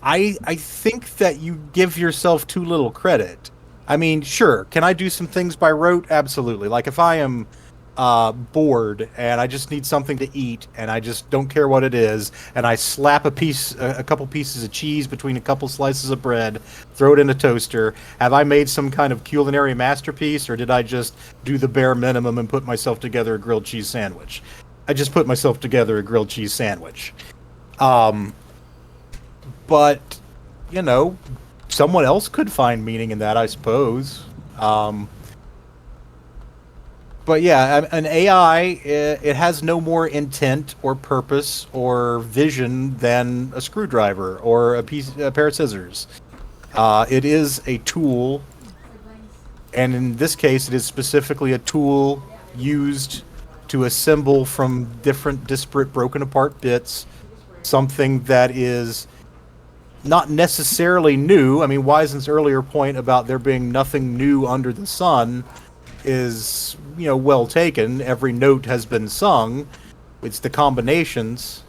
I think that you give yourself too little credit. I mean, sure, can I do some things by rote? Absolutely. Like if I am bored and I just need something to eat and I just don't care what it is, and I slap a couple pieces of cheese between a couple slices of bread, throw it in a toaster, have I made some kind of culinary masterpiece, or did I just do the bare minimum and put myself together a grilled cheese sandwich? I just put myself together a grilled cheese sandwich. But, you know, someone else could find meaning in that, I suppose. But yeah, an AI, it has no more intent or purpose or vision than a screwdriver or a pair of scissors. It is a tool, and in this case, it is specifically a tool used to assemble from different disparate, broken apart bits something that is not necessarily new. I mean, Wisen's earlier point about there being nothing new under the sun is, you know, well taken. Every note has been sung. It's the combinations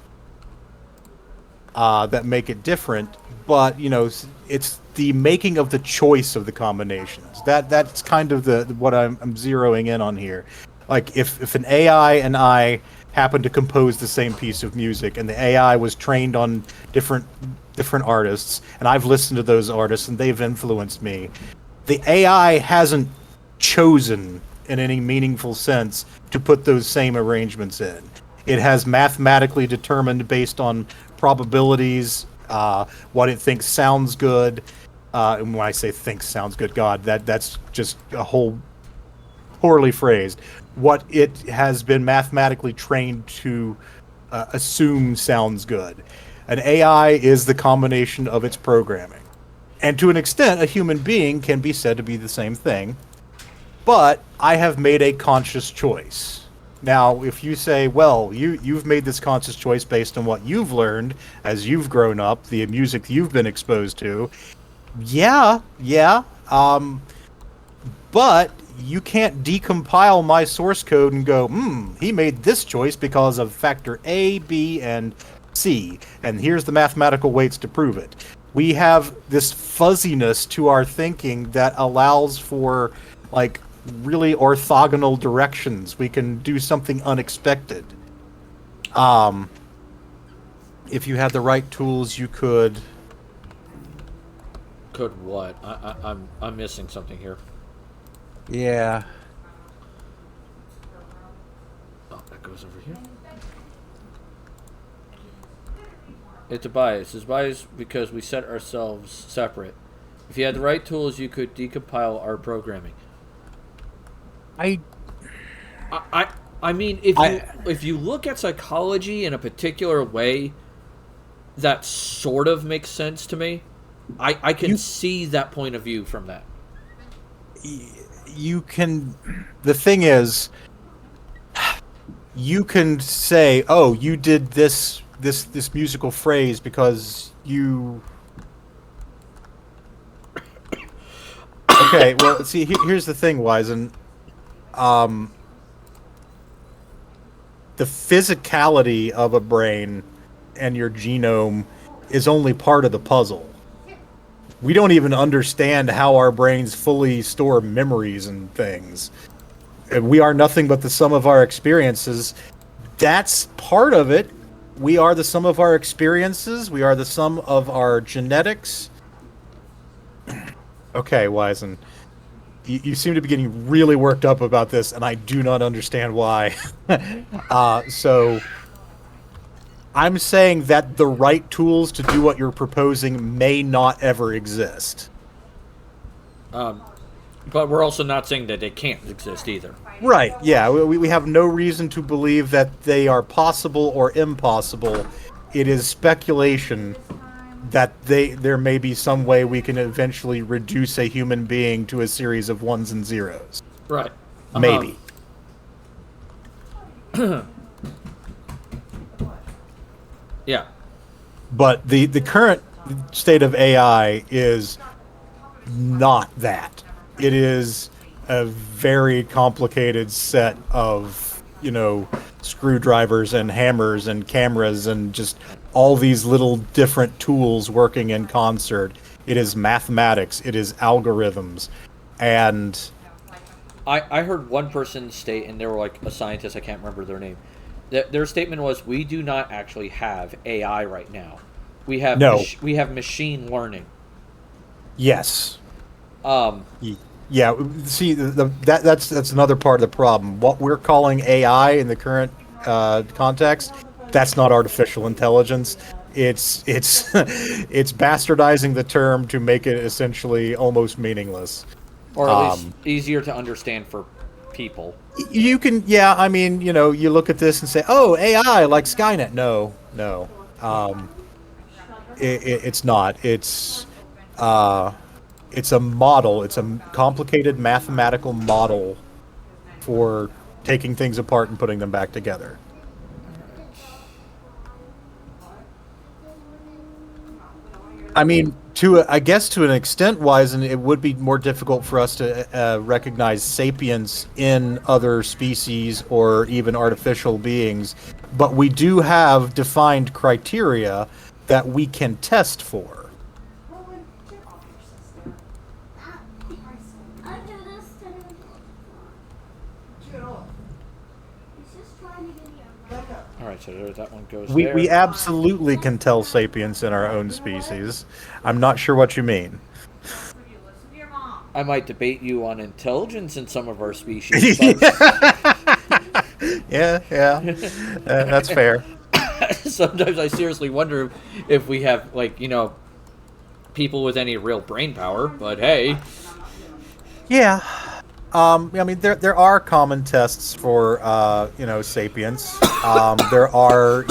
that make it different. But, you know, it's the making of the choice of the combinations. That's kind of what I'm zeroing in on here. Like, if an AI and I happen to compose the same piece of music, and the AI was trained on different artists, and I've listened to those artists and they've influenced me, the AI hasn't chosen in any meaningful sense to put those same arrangements in. It has mathematically determined based on probabilities what it thinks sounds good. And when I say thinks sounds good, God, that's just a whole poorly phrased. What it has been mathematically trained to assume sounds good. An AI is the combination of its programming. And to an extent, a human being can be said to be the same thing. But I have made a conscious choice. Now, if you say, well, you've made this conscious choice based on what you've learned as you've grown up, the music you've been exposed to, yeah. But you can't decompile my source code and go, he made this choice because of factor A, B, and C, and here's the mathematical weights to prove it. We have this fuzziness to our thinking that allows for, like, really orthogonal directions. We can do something unexpected. If you had the right tools, you could... Could what? I'm missing something here. Yeah. Oh, that goes over here. It's a bias. It's bias because we set ourselves separate. If you had the right tools, you could decompile our programming. I mean, if you look at psychology in a particular way, that sort of makes sense to me. I can see that point of view from that. You can... The thing is, you can say, oh, you did this musical phrase because you... Okay, well, see, here's the thing, Wisen. The physicality of a brain and your genome is only part of the puzzle. We don't even understand how our brains fully store memories and things. We are nothing but the sum of our experiences. That's part of it. We are the sum of our experiences. We are the sum of our genetics. Okay, Wisen. You seem to be getting really worked up about this, and I do not understand why. So, I'm saying that the right tools to do what you're proposing may not ever exist. But we're also not saying that they can't exist either. Right, yeah. We have no reason to believe that they are possible or impossible. It is speculation that there may be some way we can eventually reduce a human being to a series of ones and zeros. Right. Maybe. Yeah. But the current state of AI is not that. It is a very complicated set of, screwdrivers and hammers and cameras and just all these little different tools working in concert. It is mathematics. It is algorithms. And I heard one person state, and they were like a scientist, I can't remember their name. Their statement was, we do not actually have AI right now. We have No. we have machine learning. Yes. Um, Yeah. See, that's another part of the problem. What we're calling AI in the current context, that's not artificial intelligence. It's it's bastardizing the term to make it essentially almost meaningless. or at least easier to understand for people. You can, yeah. I mean, you know, you look at this and say, "Oh, AI like Skynet." No, no. It's not. It's a model. It's a complicated mathematical model for taking things apart and putting them back together. I mean, I guess to an extent, wise, and it would be more difficult for us to recognize sapience in other species or even artificial beings, but we do have defined criteria that we can test for. All right, so that one goes We there. we absolutely can tell sapience in our own species. I'm not sure what you mean. I might debate you on intelligence in some of our species. But Yeah, that's fair. sometimes I seriously wonder if we have, like, you know, people with any real brain power. But hey, Yeah. I mean, there are common tests for, sapience. There are,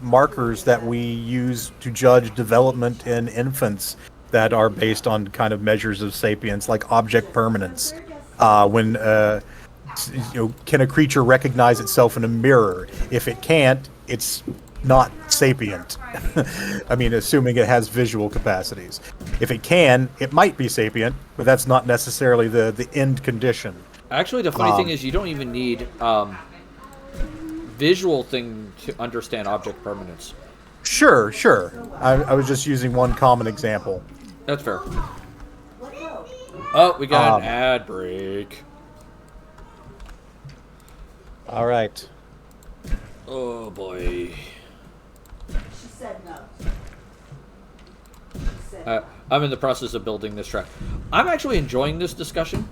markers that we use to judge development in infants that are based on kind of measures of sapience, like object permanence. Can a creature recognize itself in a mirror? If it can't, it's not sapient. I mean, assuming it has visual capacities. If it can, it might be sapient, but that's not necessarily the end condition. actually, the funny thing is, you don't even need visual thing to understand object permanence. Sure. I was just using one common example. That's fair. Oh, we got an ad break. All right. Oh boy. She said no. She said I'm in the process of building this track. I'm actually enjoying this discussion.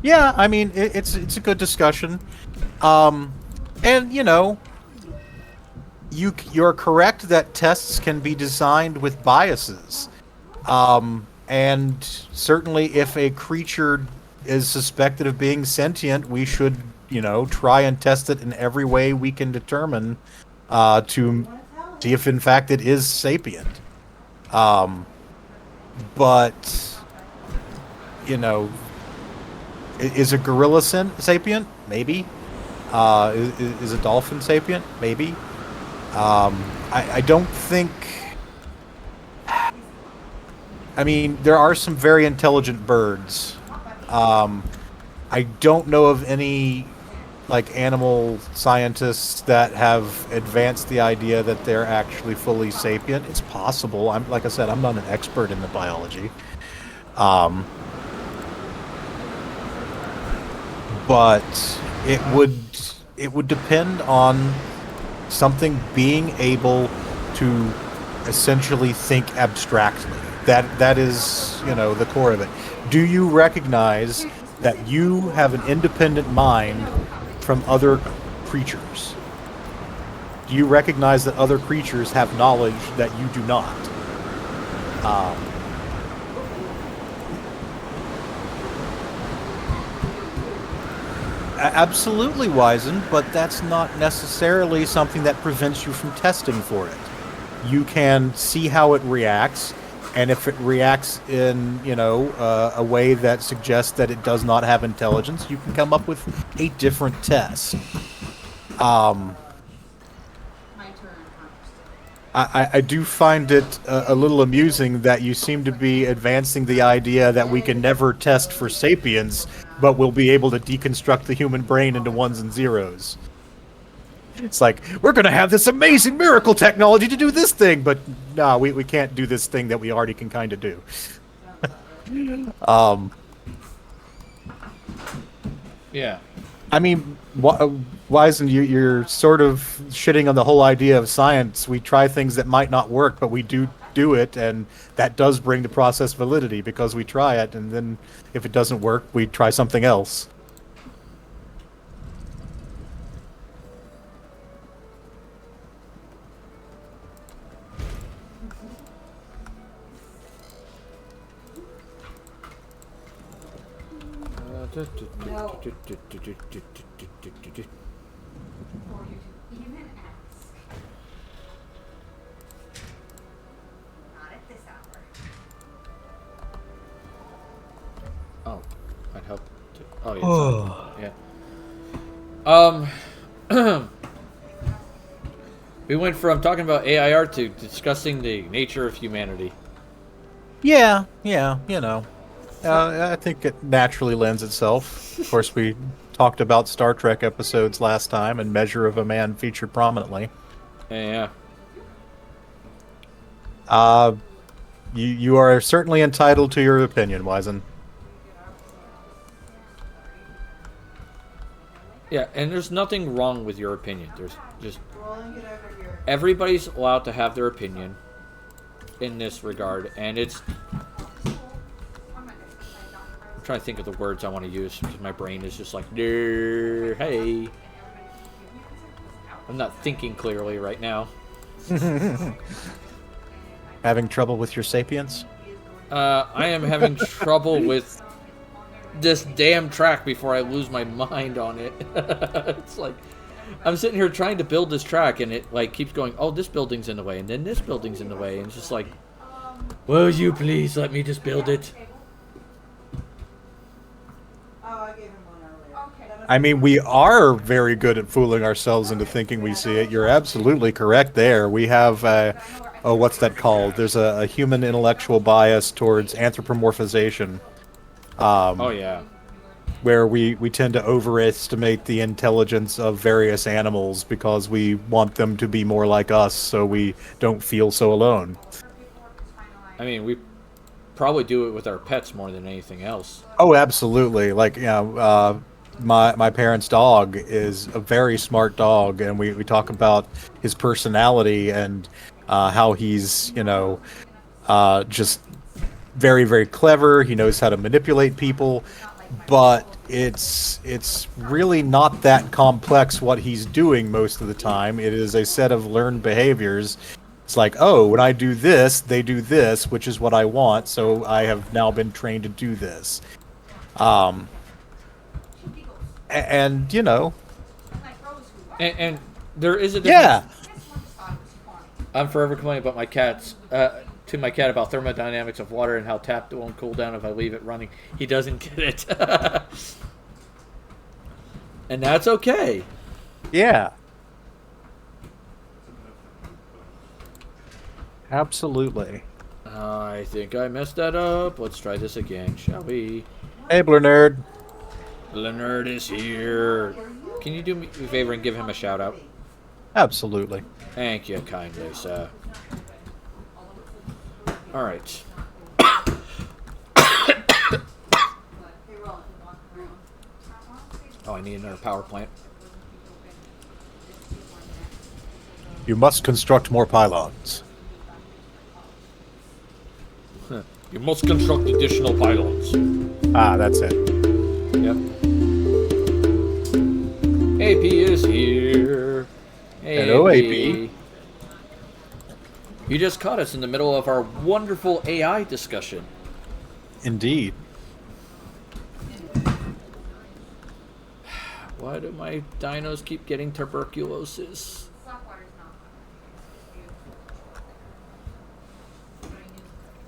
Yeah, I mean, it's a good discussion. And, you're correct that tests can be designed with biases. And certainly if a creature is suspected of being sentient, we should, try and test it in every way we can determine to see if, in fact, it is sapient. But, is a gorilla sapient? Maybe. Is a dolphin sapient? Maybe. I don't think... I mean, there are some very intelligent birds. I don't know of any, animal scientists that have advanced the idea that they're actually fully sapient. It's possible. Like I said, I'm not an expert in the biology. But it would depend on something being able to essentially think abstractly. That is, the core of it. Do you recognize that you have an independent mind from other creatures? Do you recognize that other creatures have knowledge that you do not? Absolutely, Wizen, but that's not necessarily something that prevents you from testing for it. You can see how it reacts, and if it reacts in, a way that suggests that it does not have intelligence, you can come up with a different test. I do find it a little amusing that you seem to be advancing the idea that we can never test for sapience, but we'll be able to deconstruct the human brain into ones and zeros. It's like, we're going to have this amazing miracle technology to do this thing, but no, we can't do this thing that we already can kind of do. Yeah. I mean, why isn't you're sort of shitting on the whole idea of science? We try things that might not work, but we do it, and that does bring the process validity because we try it, and then if it doesn't work, we try something else. Even ask. Not at this hour. Oh, I'd help. Oh yeah. Yeah. We went from talking about AI art to discussing the nature of humanity. Yeah, you know. I think it naturally lends itself. Of course, we talked about Star Trek episodes last time, and Measure of a Man featured prominently. Yeah. You are certainly entitled to your opinion, Wizen. Yeah, and there's nothing wrong with your opinion. There's just everybody's allowed to have their opinion in this regard, and it's. I'm trying to think of the words I want to use because my brain is just like, hey. I'm not thinking clearly right now. Having trouble with your sapience? I am having trouble with this damn track before I lose my mind on it. It's like I'm sitting here trying to build this track, and it like keeps going, oh, this building's in the way, and then this building's in the way, and it's just like, will you please let me just build it? I mean, we are very good at fooling ourselves into thinking we see it. You're absolutely correct there. We have, what's that called? There's a human intellectual bias towards anthropomorphization. Oh, yeah. Where we tend to overestimate the intelligence of various animals because we want them to be more like us so we don't feel so alone. I mean, we probably do it with our pets more than anything else. Oh, absolutely. Like, you know, my parents' dog is a very smart dog, and we talk about his personality and how he's, you know, just very, very clever. He knows how to manipulate people, but it's really not that complex what he's doing most of the time. It is a set of learned behaviors. It's like, oh, when I do this, they do this, which is what I want, so I have now been trained to do this. And you know, and there is a difference. Yeah. I'm forever complaining about my cats to my cat about thermodynamics of water and how tap won't cool down if I leave it running. He doesn't get it, and that's okay. Yeah. Absolutely. I think I messed that up. Let's try this again, shall we? Hey, Blur Nerd. Leonard is here. Can you do me a favor and give him a shout out? Absolutely. Thank you kindly, sir. Alright. Oh, I need another power plant. You must construct more pylons. You must construct additional pylons. Ah, that's it. Yep. AP is here. Hey, Hello, AP. You just caught us in the middle of our wonderful AI discussion. Indeed. Why do my dinos keep getting tuberculosis?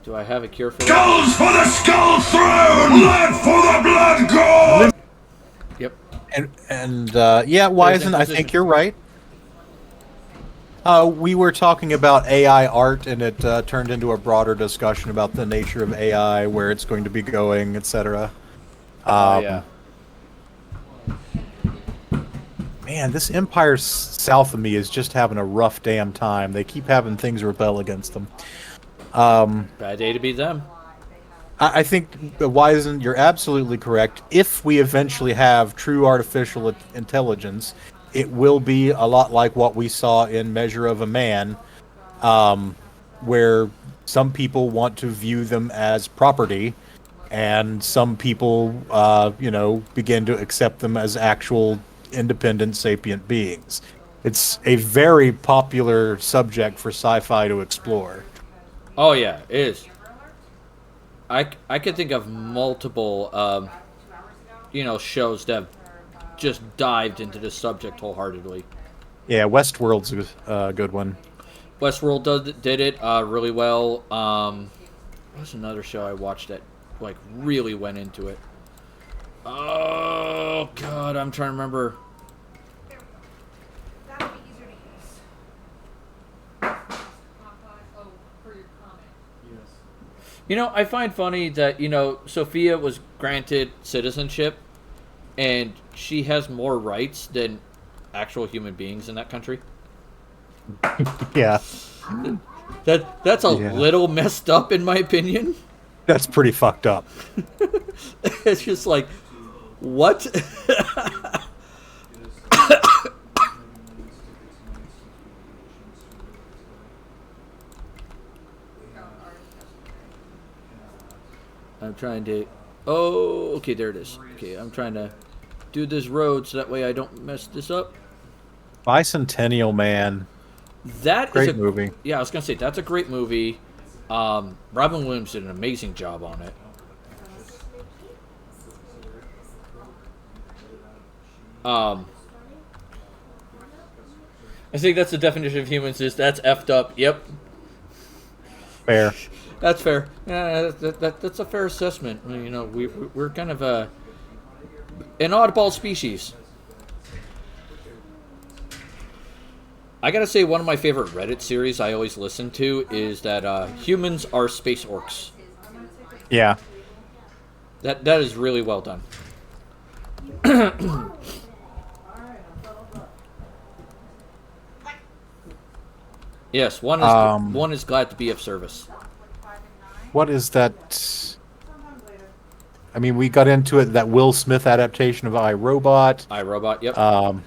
Do I have a cure for that? Skulls for the skull throne! Blood for the blood god! Yep. And yeah, Wizen, I think you're right. We were talking about AI art, and it turned into a broader discussion about the nature of AI, where it's going to be going, etc. Yeah. Man, this Empire south of me is just having a rough damn time. They keep having things rebel against them. Bad day to be them. I think Wisen, you're absolutely correct. If we eventually have true artificial intelligence, it will be a lot like what we saw in Measure of a Man, where some people want to view them as property, and some people, begin to accept them as actual independent sapient beings. It's a very popular subject for sci-fi to explore. Oh yeah, it is. I could think of multiple, shows that have just dived into this subject wholeheartedly. Yeah, Westworld's a good one. Westworld did it really well. What's another show I watched that really went into it? Oh God, I'm trying to remember. That'll be easier to use. Oh, for your comment. I find funny that Sophia was granted citizenship, and she has more rights than actual human beings in that country. Yeah. That's a little messed up in my opinion. That's pretty fucked up. It's just like, what? I'm trying to... Oh, okay, there it is. Okay, I'm trying to do this road so that way I don't mess this up. Bicentennial Man. That Great is a movie. Yeah, I was gonna say that's a great movie. Robin Williams did an amazing job on it. I think that's the definition of humans is that's effed up. Yep, Fair. that's fair. Yeah, that's a fair assessment. I mean, we're kind of an oddball species. I gotta say, one of my favorite Reddit series I always listen to is that humans are space orcs. Yeah. That is really well done. Yes, one is glad to be of service. What is that? I mean, we got into it, that Will Smith adaptation of iRobot. iRobot, yep.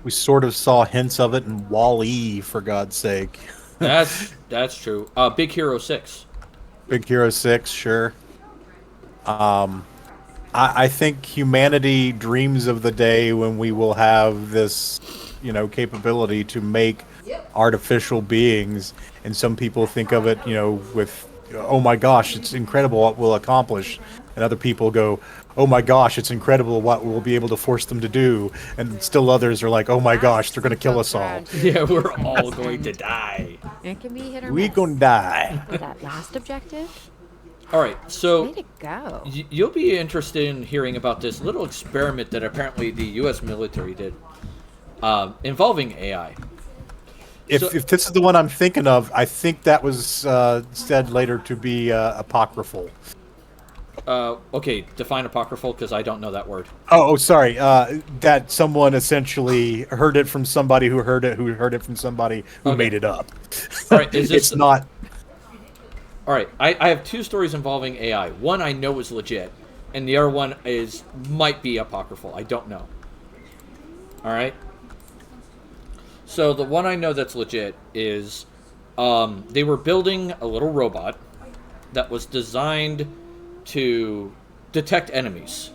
We sort of saw hints of it in Wall-E, for God's sake. That's true. Big Hero 6. Big Hero 6, sure. I think humanity dreams of the day when we will have this, capability to make artificial beings, and some people think of it, with, oh my gosh, it's incredible what we'll accomplish, and other people go, oh my gosh, it's incredible what we'll be able to force them to do, and still others are like, oh my gosh, they're going to kill us all. Yeah, we're all going to die. It can be hit or We miss. gonna die. For that last objective, All right, so way to go. you'll be interested in hearing about this little experiment that apparently the U.S. military did involving AI. If this is the one I'm thinking of, I think that was said later to be apocryphal. Okay, define apocryphal because I don't know that word. Oh, sorry. That someone essentially heard it from somebody who heard it from somebody who Okay. made it up. All right, is this It's not. All right, I have two stories involving AI. One I know is legit, and the other one might be apocryphal. I don't know. All right. So the one I know that's legit is they were building a little robot that was designed to detect enemies.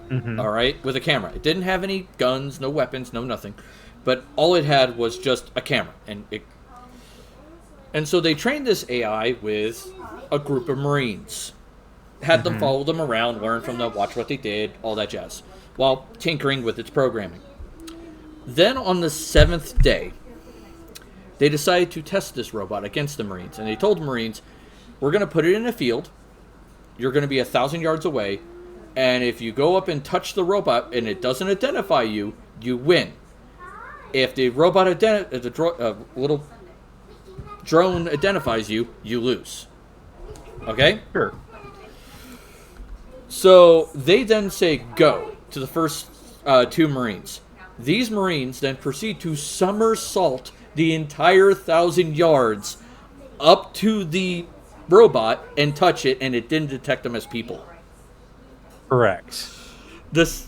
All right, with a camera. It didn't have any guns, no weapons, no nothing, but all it had was just a camera, and so they trained this AI with a group of Marines, had them follow them around, learn from them, watch what they did, all that jazz, while tinkering with its programming. Then on the 7th day, they decided to test this robot against the Marines, and they told the Marines, we're going to put it in a field, you're going to be 1,000 yards away, and if you go up and touch the robot and it doesn't identify you, you win. If the robot little drone identifies you, you lose. Okay? Sure. So they then say go to the first two Marines. These Marines then proceed to somersault the entire 1,000 yards up to the robot and touch it, and it didn't detect them as people. Correct. This.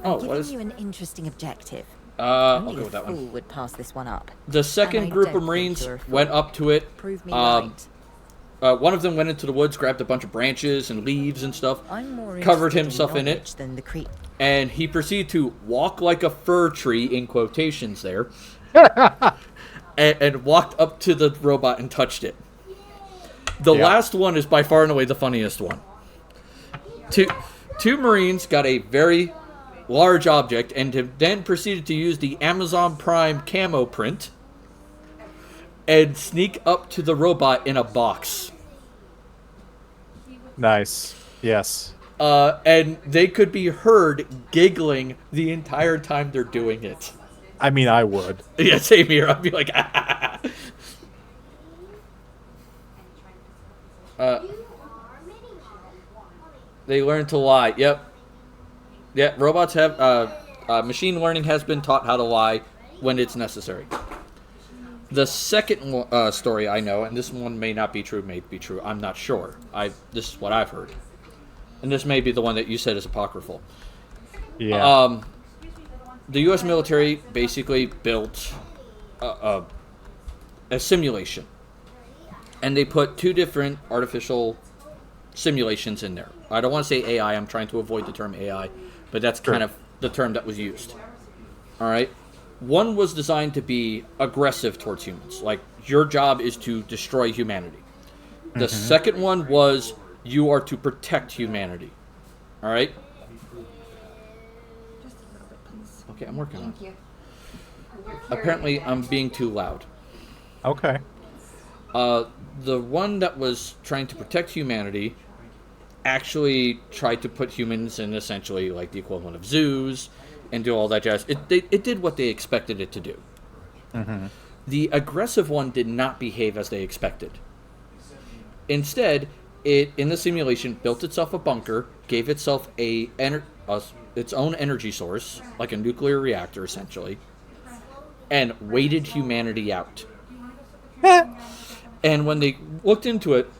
Oh, Giving what is? you an interesting objective. I'll Only go a with that fool one. would pass this one up. The second And I group don't of think Marines you're a fool. went up to it. Prove me right. One of them went into the woods, grabbed a bunch of branches and leaves and stuff, I'm more covered interested himself in it, knowledge than the and he proceeded to walk like a fir tree, in quotations there, and walked up to the robot and touched it. The last one is by far and away the funniest one. Two Marines got a very large object and then proceeded to use the Amazon Prime camo print and sneak up to the robot in a box. Nice. Yes. And they could be heard giggling the entire time they're doing it. I mean, I would. Yeah, same here. I'd be like, they learn to lie. Yep. Yeah, robots have, machine learning has been taught how to lie when it's necessary. The second story I know, and this one may not be true, may be true, I'm not sure. This is what I've heard. And this may be the one that you said is apocryphal. Yeah. The U.S. military basically built a simulation. And they put two different artificial simulations in there. I don't want to say AI, I'm trying to avoid the term AI, but that's kind of the term that was used. All right? One was designed to be aggressive towards humans. Like, your job is to destroy humanity. The second one was, you are to protect humanity. All right? Okay, I'm working on it. Apparently, I'm being too loud. Okay. The one that was trying to protect humanity actually tried to put humans in essentially like the equivalent of zoos and do all that jazz. It did what they expected it to do. The aggressive one did not behave as they expected. Instead, it, in the simulation, built itself a bunker, gave itself its own energy source, like a nuclear reactor, essentially, and waited humanity out. And when they looked into it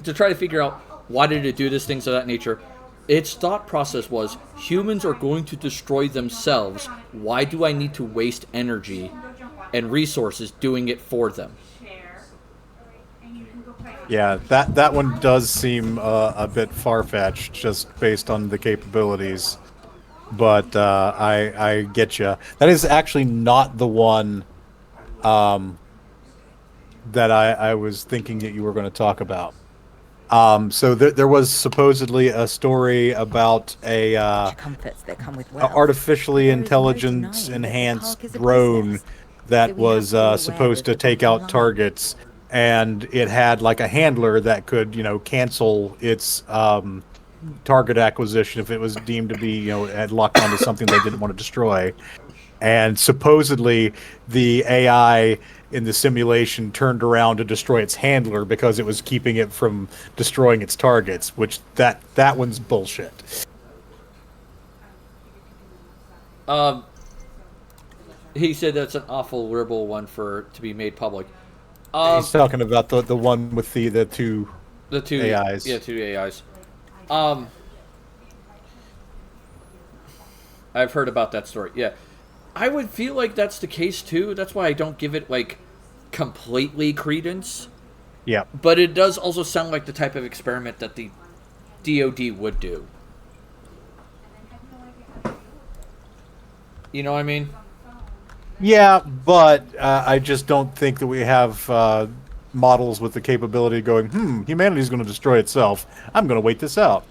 to try to figure out why did it do this, things of that nature, its thought process was, humans are going to destroy themselves. Why do I need to waste energy and resources doing it for them? Yeah, that one does seem a bit far-fetched, just based on the capabilities. But I get you. That is actually not the one that I was thinking that you were going to talk about. So there was supposedly a story about a comforts that come with wealth. artificially There is no intelligence denying that the enhanced park is a drone business. that So we was have to be aware supposed of to the take bottom out line. targets, and it had like a handler that could, cancel its target acquisition if it was deemed to be, had locked onto something they didn't want to destroy. And supposedly the AI in the simulation turned around to destroy its handler because it was keeping it from destroying its targets, which that one's bullshit. He said that's an awful liberal one to be made public. He's talking about the one with the two AIs. Yeah, two AIs. I've heard about that story. Yeah, I would feel like that's the case too. That's why I don't give it like completely credence. Yeah. But it does also sound like the type of experiment that the DoD would do. You know what I mean? Yeah, but I just don't think that we have models with the capability of going, humanity's going to destroy itself. I'm going to wait this out.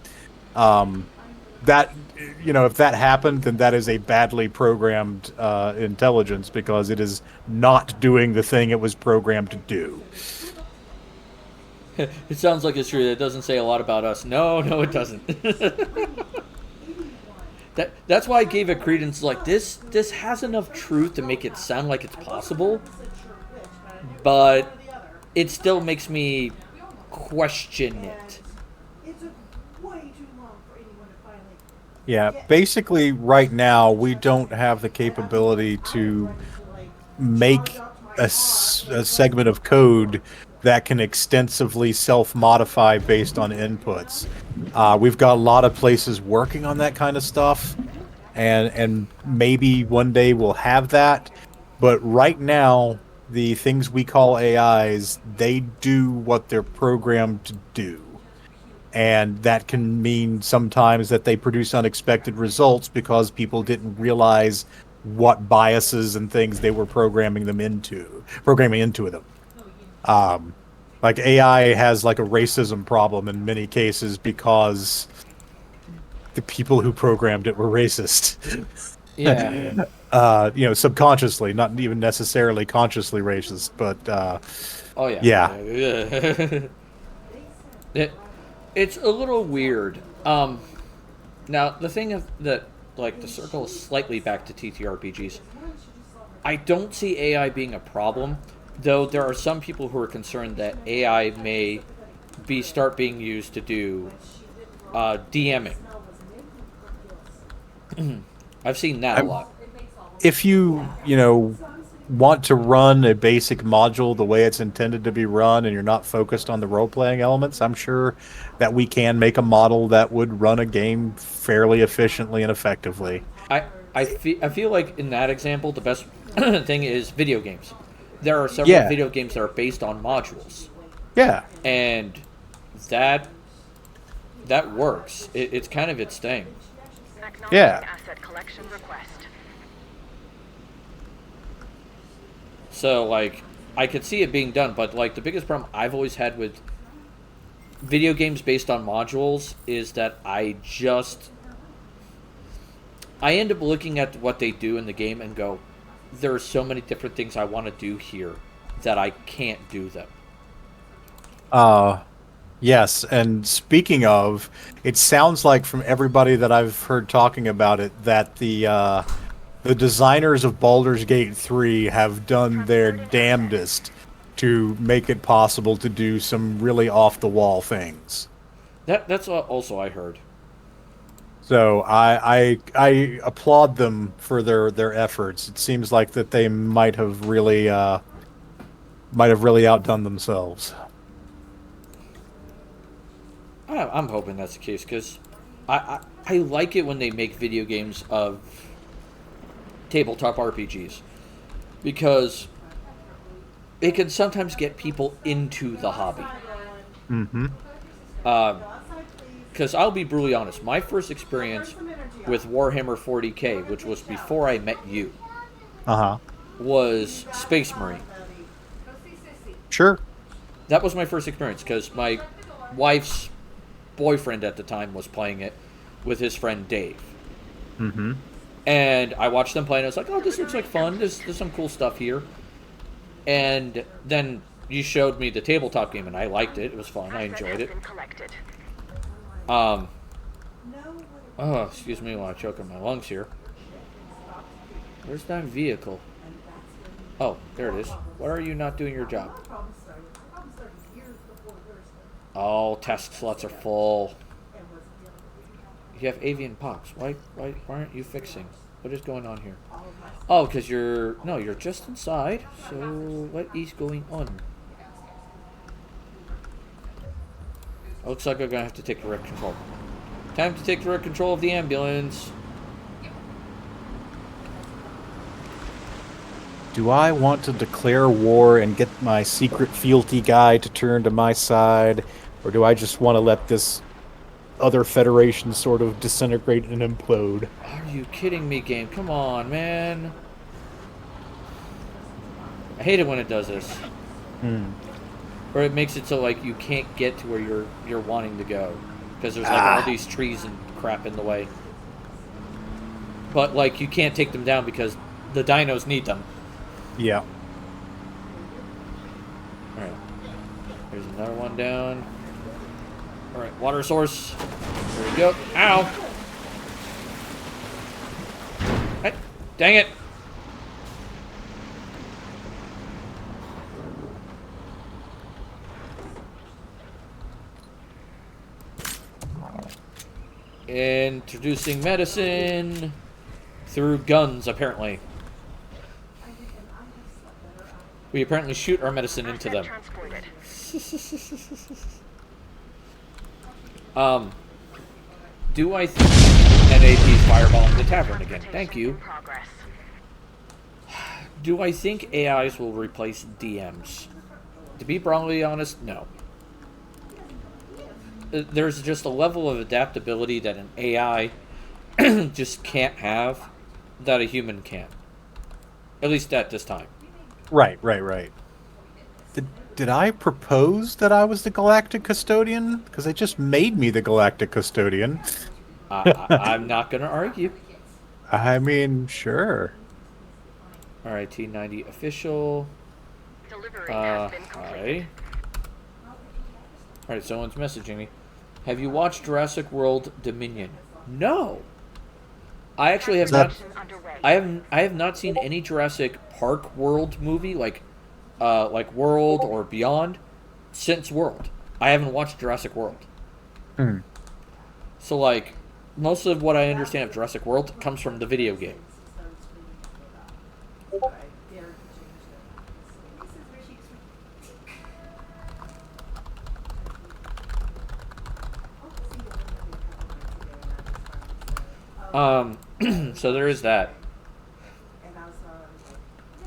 That, if that happened, then that is a badly programmed intelligence because it is not doing the thing it was programmed to do. It sounds like it's true. It doesn't say a lot about us. No, it doesn't. That's why I gave it credence. Like, this has enough truth to make it sound like it's possible, but it still makes me question it. Yeah, basically right now we don't have the capability to make a segment of code that can extensively self-modify based on inputs. We've got a lot of places working on that kind of stuff, and maybe one day we'll have that. But right now, the things we call AIs, they do what they're programmed to do. And that can mean sometimes that they produce unexpected results because people didn't realize what biases and things they were programming into them. Like AI has like a racism problem in many cases because the people who programmed it were racist. Yeah. Subconsciously, not even necessarily consciously racist, but Oh yeah. yeah. It's a little weird. Now the thing of that, like the circle is slightly back to TTRPGs. I don't see AI being a problem, though. There are some people who are concerned that AI may start being used to do DMing. I've seen that a lot. If you want to run a basic module the way it's intended to be run and you're not focused on the role-playing elements, I'm sure that we can make a model that would run a game fairly efficiently and effectively. I feel like in that example, the best thing is video games. There are several video games that are based on modules. Yeah. And that works. It's kind of its thing. Yeah. Asset collection request. So, like, I could see it being done, but, like, the biggest problem I've always had with video games based on modules is that I end up looking at what they do in the game and go, there are so many different things I want to do here that I can't do them. Yes, and speaking of, it sounds like from everybody that I've heard talking about it that the designers of Baldur's Gate 3 have done their damnedest to make it possible to do some really off-the-wall things. That's also I heard. So I applaud them for their efforts. It seems like that they might have really outdone themselves. I'm hoping that's the case, because I like it when they make video games of tabletop RPGs, because it can sometimes get people into the hobby. Mm-hmm. Because I'll be brutally honest, my first experience with Warhammer 40k, which was before I met you, was Space Marine. Sure. That was my first experience, because my wife's boyfriend at the time was playing it with his friend Dave. Mm-hmm. And I watched them play, and I was like, oh, this looks like fun. There's some cool stuff here. And then you showed me the tabletop game, and I liked it. It was fun. I enjoyed it. Oh, excuse me while I choke on my lungs here. Where's that vehicle? Oh, there it is. Why are you not doing your job? Oh, test slots are full. You have avian pox. Why aren't you fixing? What is going on here? Oh, because you're just inside. So what is going on? Looks like I'm gonna have to take direct control. Time to take direct control of the ambulance. Do I want to declare war and get my secret fealty guy to turn to my side, or do I just want to let this other federation sort of disintegrate and implode? Are you kidding me, game? Come on, man. I hate it when it does this. Or it makes it so like you can't get to where you're wanting to go because there's like all these trees and crap in the way. But like you can't take them down because the dinos need them. Yeah. All right. There's another one down. All right, water source. There we go. Ow! Hey, dang it! Introducing medicine through guns, apparently. We apparently shoot our medicine into them. Transported. Do I think NAP's fireballing the tavern again? Thank you. Progress. Do I think AIs will replace DMs? To be brutally honest, no. There's just a level of adaptability that an AI just can't have that a human can. At least at this time. Right. Did I propose that I was the Galactic Custodian? Because they just made me the Galactic Custodian. I'm not going to argue. I mean, sure. Alright, T90 official. Delivery has been complete. Hi. Alright, someone's messaging me. Have you watched Jurassic World Dominion? No. I actually have not. Underway. I have not seen any Jurassic Park World movie like World or Beyond since World. I haven't watched Jurassic World. So like most of what I understand of Jurassic World comes from the video game. So there is that.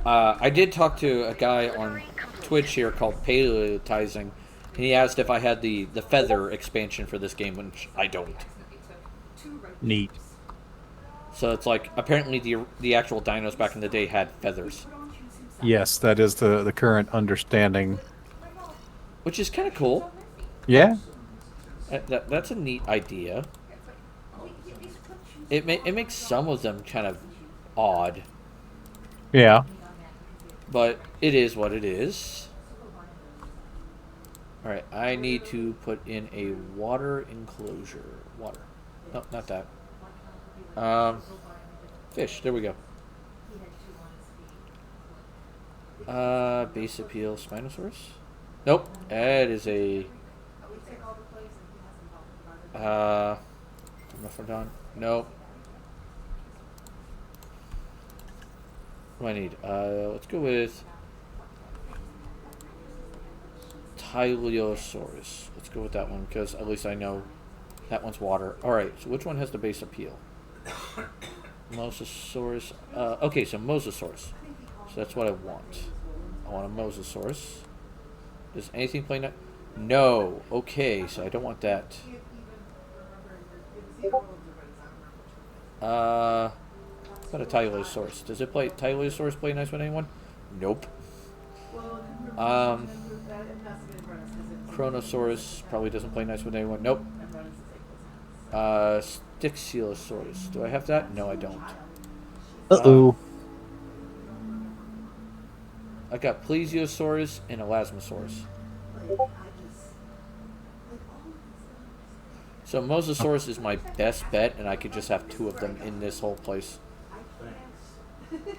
I did talk to a guy on Twitch here called Paleotizing, and he asked if I had the feather expansion for this game, which I don't. Neat. So it's like, apparently the actual dinos back in the day had feathers. Yes, that is the current understanding. Which is kind of cool. Yeah. That's a neat idea. It makes some of them kind of odd. Yeah. But it is what it is. Alright, I need to put in a water enclosure. Water. No, not that. Fish. There we go. Base appeal. Spinosaurus? Nope. That is a... Hermaphrodon. Nope. What do I need? Let's go with Tylosaurus. Let's go with that one because at least I know that one's water. Alright, so which one has the base appeal? Mosasaurus. Okay, so Mosasaurus. So that's what I want. I want a Mosasaurus. Does anything play that? No. Okay, so I don't want that. What about a Tylosaurus? Does it play Tylosaurus play nice with anyone? Nope. Chronosaurus probably doesn't play nice with anyone. Nope. Styxiosaurus. Do I have that? No, I don't. Uh-oh. I got Plesiosaurus and Elasmosaurus. So Mosasaurus is my best bet, and I could just have two of them in this whole place.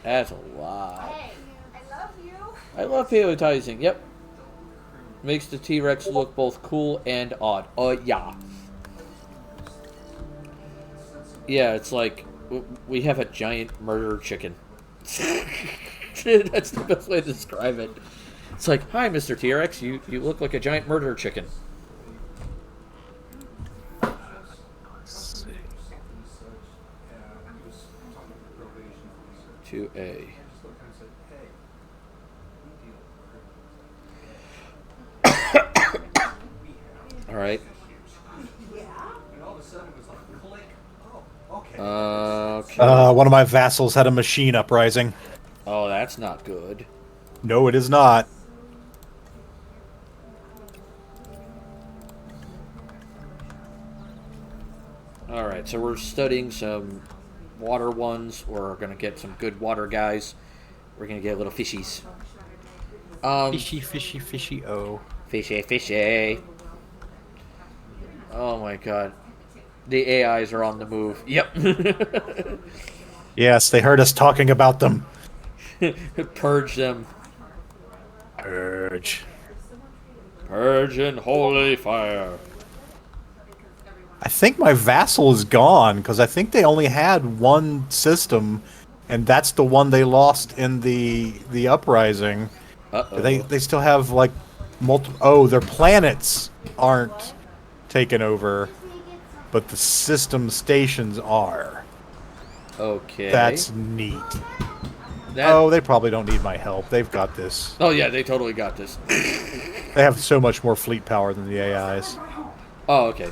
That's a lot. Hey, I love you. I love paleotizing. Yep. Makes the T-Rex look both cool and odd. Oh, yeah. Yeah, it's like we have a giant murder chicken. That's the best way to describe it. It's like, hi, Mr. T-Rex. You look like a giant murder chicken. To A. All right. Okay. One of my vassals had a machine uprising. Oh, that's not good. No, it is not. All right, so we're studying some water ones. We're gonna get some good water guys. We're gonna get little fishies. Fishy, oh. Fishy. Oh my god. The AIs are on the move. Yep. Yes, they heard us talking about them. Purge them. Purge. Purge in holy fire. I think my vassal is gone, because I think they only had one system, and that's the one they lost in the uprising. Uh-oh. They still have like multiple. Oh, their planets aren't taken over, but the system stations are. Okay. That's neat. That... Oh, they probably don't need my help. They've got this. Oh, yeah, they totally got this. They have so much more fleet power than the AIs. Oh, okay.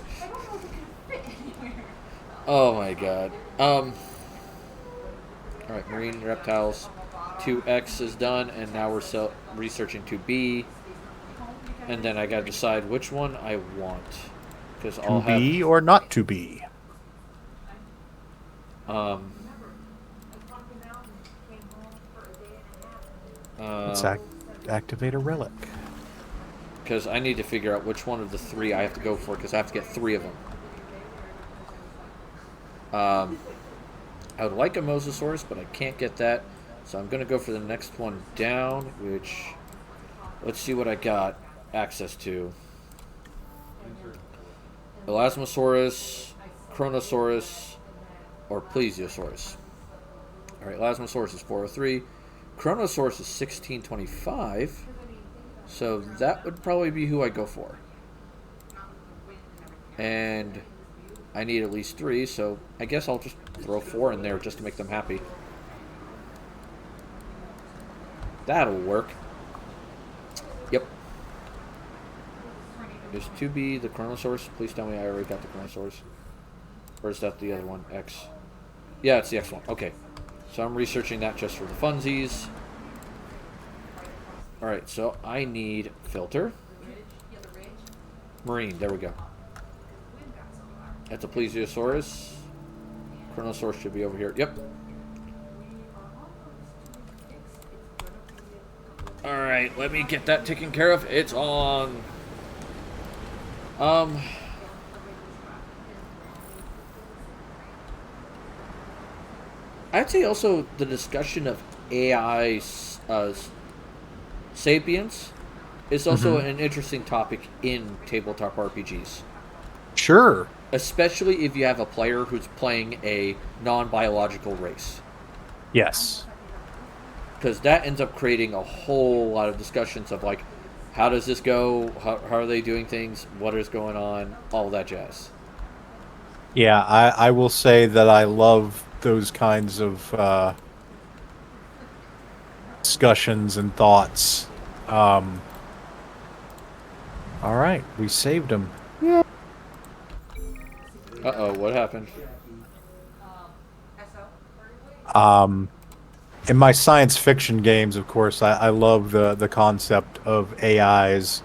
Oh, my God. Alright, marine reptiles. 2X is done, and now we're researching 2B. And then I gotta decide which one I want. Because I'll To be or not to be. Let's activate a relic. Because I need to figure out which one of the three I have to go for, because I have to get 3 of them. I would like a Mosasaurus, but I can't get that. So I'm going to go for the next one down, which... Let's see what I got access to. Elasmosaurus, Chronosaurus, or Plesiosaurus. Alright, Elasmosaurus is 403. Chronosaurus is 1625. So that would probably be who I go for. And I need at least 3, so I guess I'll just throw 4 in there just to make them happy. That'll work. Yep. Is 2B the Chronosaurus? Please tell me I already got the Chronosaurus. Or is that the other one? X. Yeah, it's the X one. Okay. So I'm researching that just for the funsies. Alright, so I need filter. Marine, there we go. That's a Plesiosaurus. Chronosaurus should be over here. Yep. Alright, let me get that taken care of. It's on. I'd say also the discussion of AI sapience is also an interesting topic in tabletop RPGs. Sure. Especially if you have a player who's playing a non-biological race. Yes. Because that ends up creating a whole lot of discussions of, like, how does this go? How are they doing things? What is going on? All that jazz. Yeah, I will say that I love those kinds of discussions and thoughts. All right, we saved him. Uh-oh, what happened? In my science fiction games, of course, I love the concept of AIs.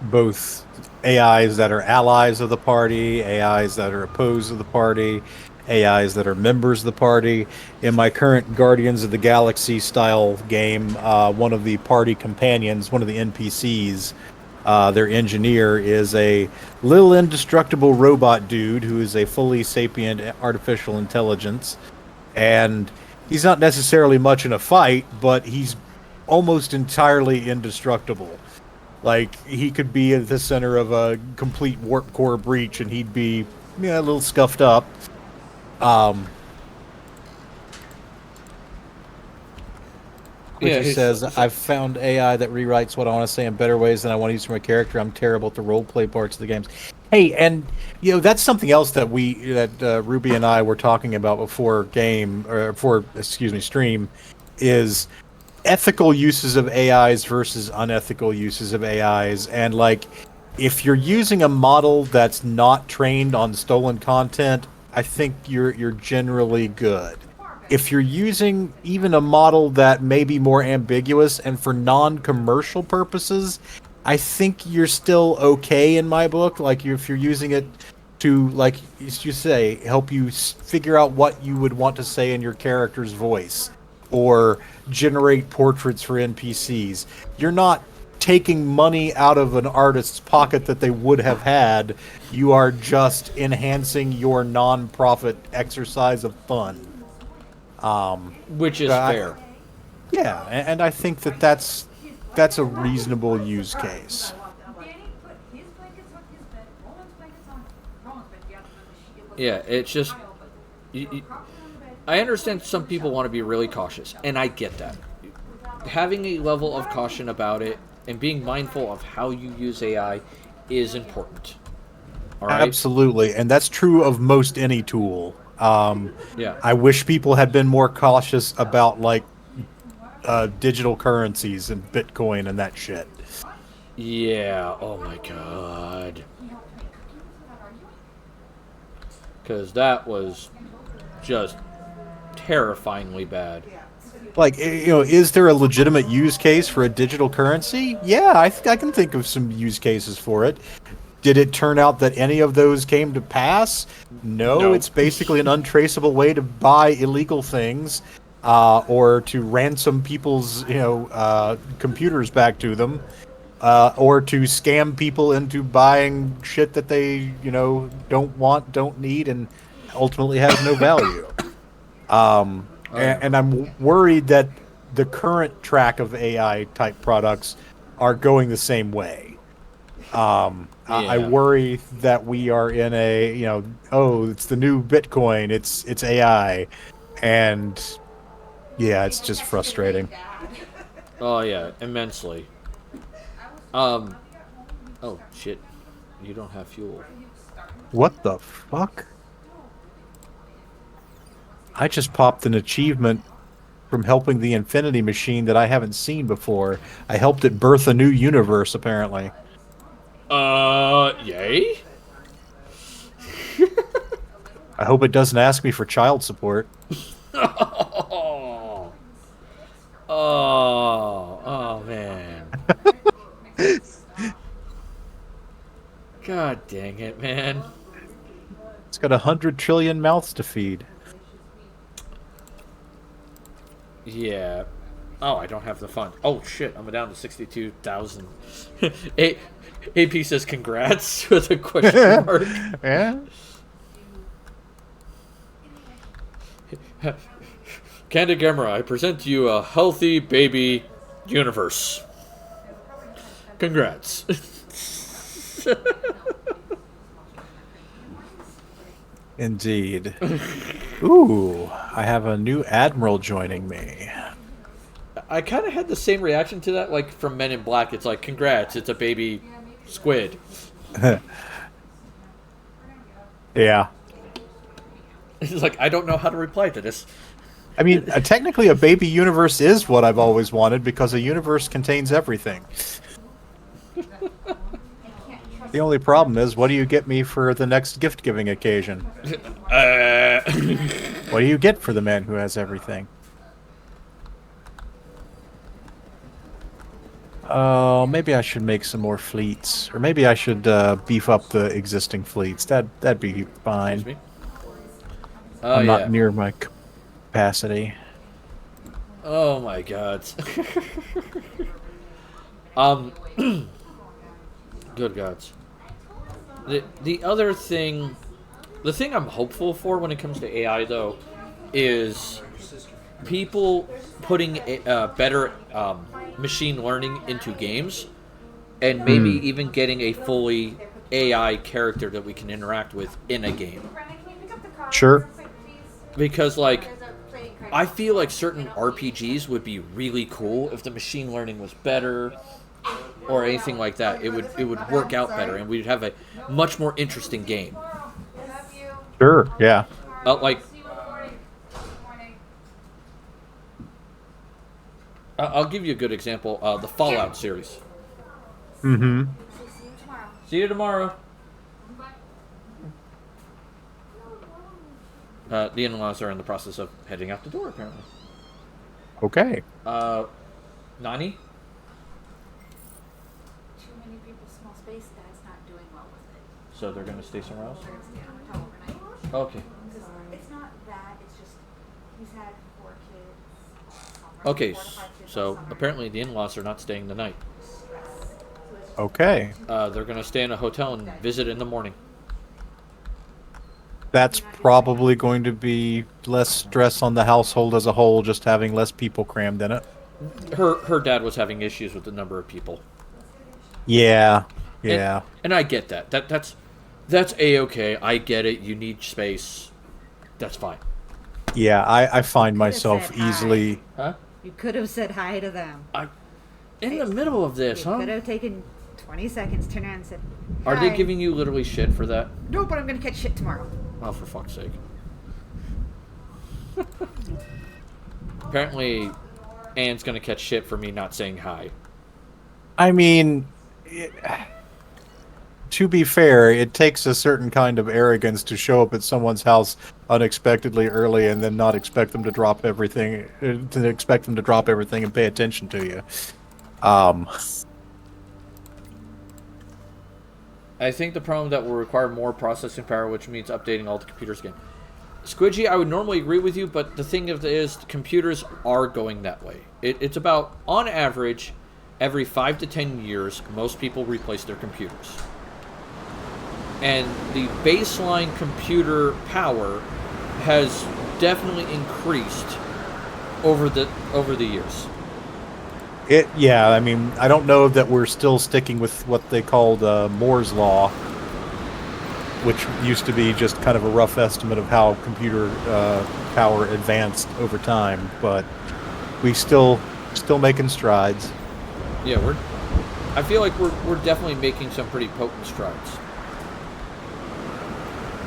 Both AIs that are allies of the party, AIs that are opposed to the party, AIs that are members of the party. In my current Guardians of the Galaxy style game, one of the party companions, one of the NPCs, their engineer is a little indestructible robot dude who is a fully sapient artificial intelligence. And he's not necessarily much in a fight, but he's almost entirely indestructible. Like, he could be at the center of a complete warp core breach and he'd be a little scuffed up. He says, I've found AI that rewrites what I want to say in better ways than I want to use for my character. I'm terrible at the roleplay parts of the games. Hey, and that's something else that Ruby and I were talking about before stream, is ethical uses of AIs versus unethical uses of AIs. And like, if you're using a model that's not trained on stolen content, I think you're generally good. If you're using even a model that may be more ambiguous and for non-commercial purposes, I think you're still okay in my book. Like, if you're using it to, like you say, help you figure out what you would want to say in your character's voice, or generate portraits for NPCs, you're not taking money out of an artist's pocket that they would have had. You are just enhancing your non-profit exercise of fun. Which is fair. Yeah, and I think that's a reasonable use case. Yeah, it's just I understand some people want to be really cautious, and I get that. Having a level of caution about it and being mindful of how you use AI is important. All right? Absolutely, and that's true of most any tool. Yeah. I wish people had been more cautious about like digital currencies and Bitcoin and that shit. Yeah. Oh my god. Because that was just terrifyingly bad. Like, is there a legitimate use case for a digital currency? Yeah, I can think of some use cases for it. Did it turn out that any of those came to pass? No. It's basically an untraceable way to buy illegal things, or to ransom people's, computers back to them, or to scam people into buying shit that they, don't want, don't need, and ultimately has no value. And I'm worried that the current track of AI type products are going the same way. I worry that we are in a, it's the new Bitcoin, it's AI, and yeah, it's just frustrating. Oh yeah, immensely. Oh shit, you don't have fuel. What the fuck? I just popped an achievement from helping the Infinity Machine that I haven't seen before. I helped it birth a new universe, apparently. Yay? I hope it doesn't ask me for child support. Oh man. God dang it, man. It's got 100 trillion mouths to feed. Yeah. Oh, I don't have the fund. Oh shit, I'm down to 62,000. AP says congrats with a question mark. Yeah. Candid Gamera, I present to you a healthy baby universe. Congrats. Indeed. Ooh, I have a new admiral joining me. I kind of had the same reaction to that, like from Men in Black. It's like, congrats, it's a baby squid. Yeah. It's like, I don't know how to reply to this. I mean, technically a baby universe is what I've always wanted, because a universe contains everything. The only problem is, what do you get me for the next gift-giving occasion? What do you get for the man who has everything? Oh, maybe I should make some more fleets. Or maybe I should beef up the existing fleets. That'd be fine. Excuse me? I'm not near my capacity. Oh my god. Good gods. The other thing, the thing I'm hopeful for when it comes to AI though, is people putting better machine learning into games, and maybe even getting a fully AI character that we can interact with in a game. Sure. Because like, I feel like certain RPGs would be really cool if the machine learning was better, or anything like that. It would work out better, and we'd have a much more interesting game. Sure. Yeah. Like, I'll give you a good example. The Fallout series. Mm-hmm. See you tomorrow. The in-laws are in the process of heading out the door, apparently. Okay. Nani? Too many people, small space, Dad's not doing well with it. So they're going to stay somewhere else? We're gonna stay on hotel overnight. Okay. Because it's not that, it's just, he's had 4 kids. Okay, 4 to 5 kids so all summer. apparently the in-laws are not staying the night. Okay. They're going to stay in a hotel and visit in the morning. That's probably going to be less stress on the household as a whole, just having less people crammed in it. Her dad was having issues with the number of people. Yeah. Yeah. And I get that. That's A-okay. I get it. You need space. That's fine. Yeah, I find Could've myself said hi. easily. Huh? You could have said hi to them. In the middle of this, You huh? could have taken 20 seconds, turned around and said, Are they "Hi." giving you literally shit for that? No, but I'm gonna catch shit tomorrow. Oh, for fuck's sake. Apparently, Anne's gonna catch shit for me not saying hi. I mean, to be fair, it takes a certain kind of arrogance to show up at someone's house unexpectedly early and then not expect them to drop everything, and pay attention to you. I think the problem that will require more processing power, which means updating all the computers again. Squidgy, I would normally agree with you, but the thing of it is, computers are going that way. It's about, on average, every 5 to 10 years, most people replace their computers. And the baseline computer power has definitely increased over the years. Yeah, I mean, I don't know that we're still sticking with what they called Moore's Law, which used to be just kind of a rough estimate of how computer power advanced over time, but we still making strides. Yeah, I feel like we're definitely making some pretty potent strides.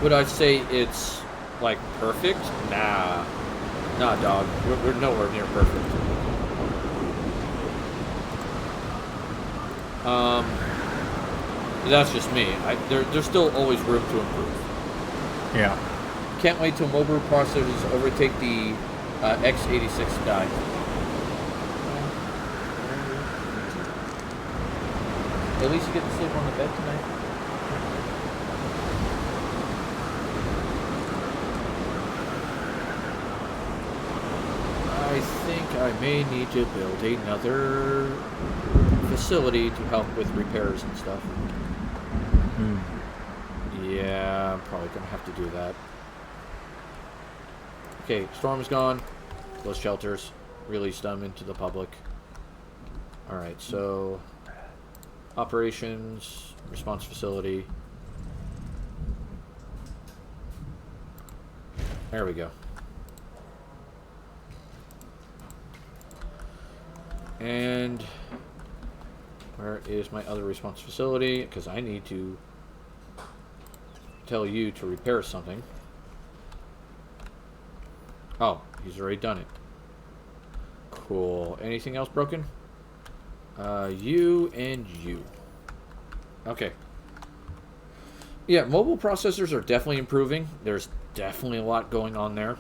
Would I say it's like perfect? Nah, dog. We're nowhere near perfect. That's just me. There's still always room to improve. Yeah. Can't wait till mobile processors overtake the x86 die. At least you get to sleep on the bed tonight. I think I may need to build another facility to help with repairs and stuff. Yeah, I'm probably gonna have to do that. Okay, storm's gone. Close shelters. Release them into the public. Alright, so operations, response facility. There we go. And where is my other response facility? Because I need to tell you to repair something. Oh, he's already done it. Cool. Anything else broken? You and you. Okay. Yeah, mobile processors are definitely improving. There's definitely a lot going on there.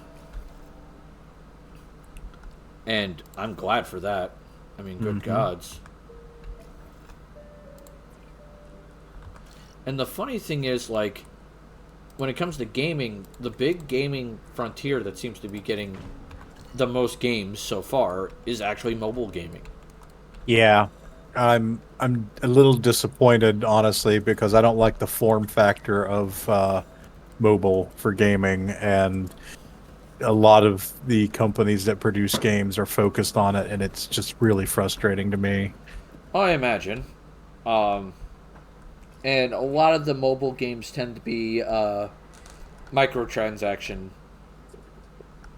And I'm glad for that. I mean, good gods. And the funny thing is, like, when it comes to gaming, the big gaming frontier that seems to be getting the most games so far is actually mobile gaming. Yeah. I'm a little disappointed, honestly, because I don't like the form factor of mobile for gaming, and a lot of the companies that produce games are focused on it, and it's just really frustrating to me. I imagine. And a lot of the mobile games tend to be microtransaction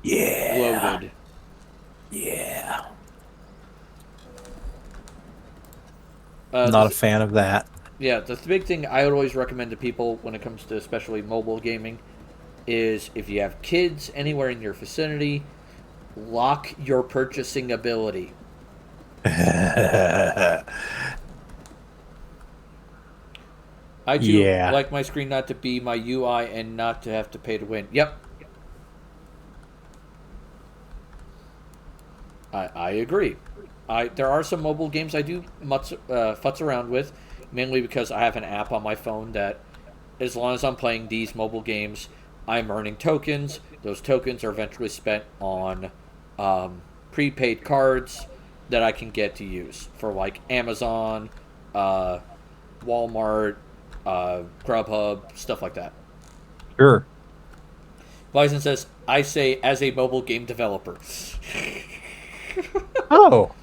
loaded. Yeah. Not a fan of that. Yeah, the big thing I would always recommend to people when it comes to especially mobile gaming is if you have kids anywhere in your vicinity, lock your purchasing ability. I do like my screen not to be my UI and not to have to pay to win. Yep. I agree. There are some mobile games I do futz around with, mainly because I have an app on my phone that, as long as I'm playing these mobile games, I'm earning tokens. Those tokens are eventually spent on prepaid cards that I can get to use for, like, Amazon, Walmart, Grubhub, stuff like that. Sure. Bison says, I say as a mobile game developer. Oh.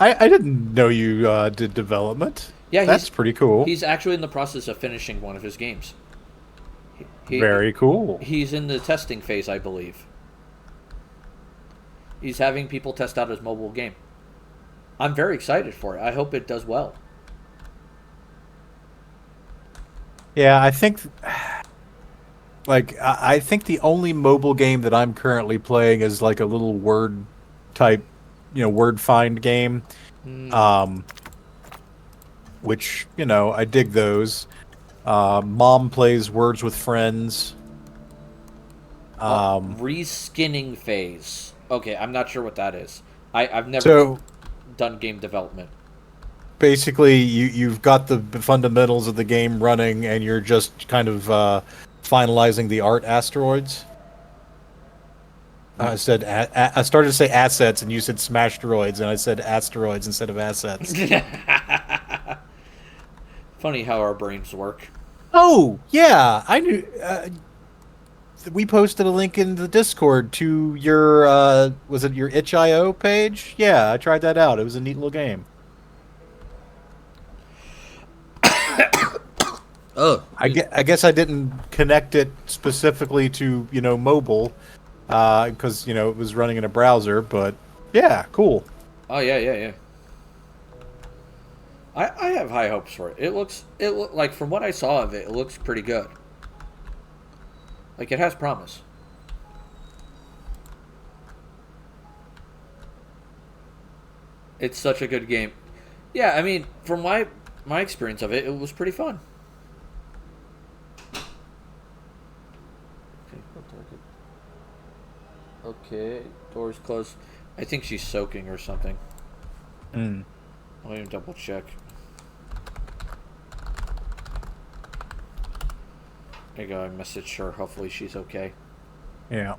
I didn't know you did development. Yeah, that's pretty cool. He's actually in the process of finishing one of his games. Very cool. He's in the testing phase, I believe. He's having people test out his mobile game. I'm very excited for it. I hope it does well. Yeah, I think, I think the only mobile game that I'm currently playing is like a little word type, word find game. Which, I dig those. Mom plays Words with Friends. Reskinning phase. Okay, I'm not sure what that is. I've never done game development. Basically, you've got the fundamentals of the game running, and you're just kind of finalizing the art asteroids. I said I started to say assets, and you said smashteroids, and I said asteroids instead of assets. Funny how our brains work. Oh yeah, I knew. We posted a link in the Discord to your was it your itch.io page? Yeah, I tried that out. It was a neat little game. Oh, I guess I didn't connect it specifically to mobile because it was running in a browser. But yeah, cool. Oh yeah. I have high hopes for it. It looks like, from what I saw of it, it looks pretty good. Like, it has promise. It's such a good game. Yeah, I mean, from my experience of it, it was pretty fun. Okay, doors closed. I think she's soaking or something. I'll even double check. There you go, I messaged her. Hopefully she's okay. Yeah.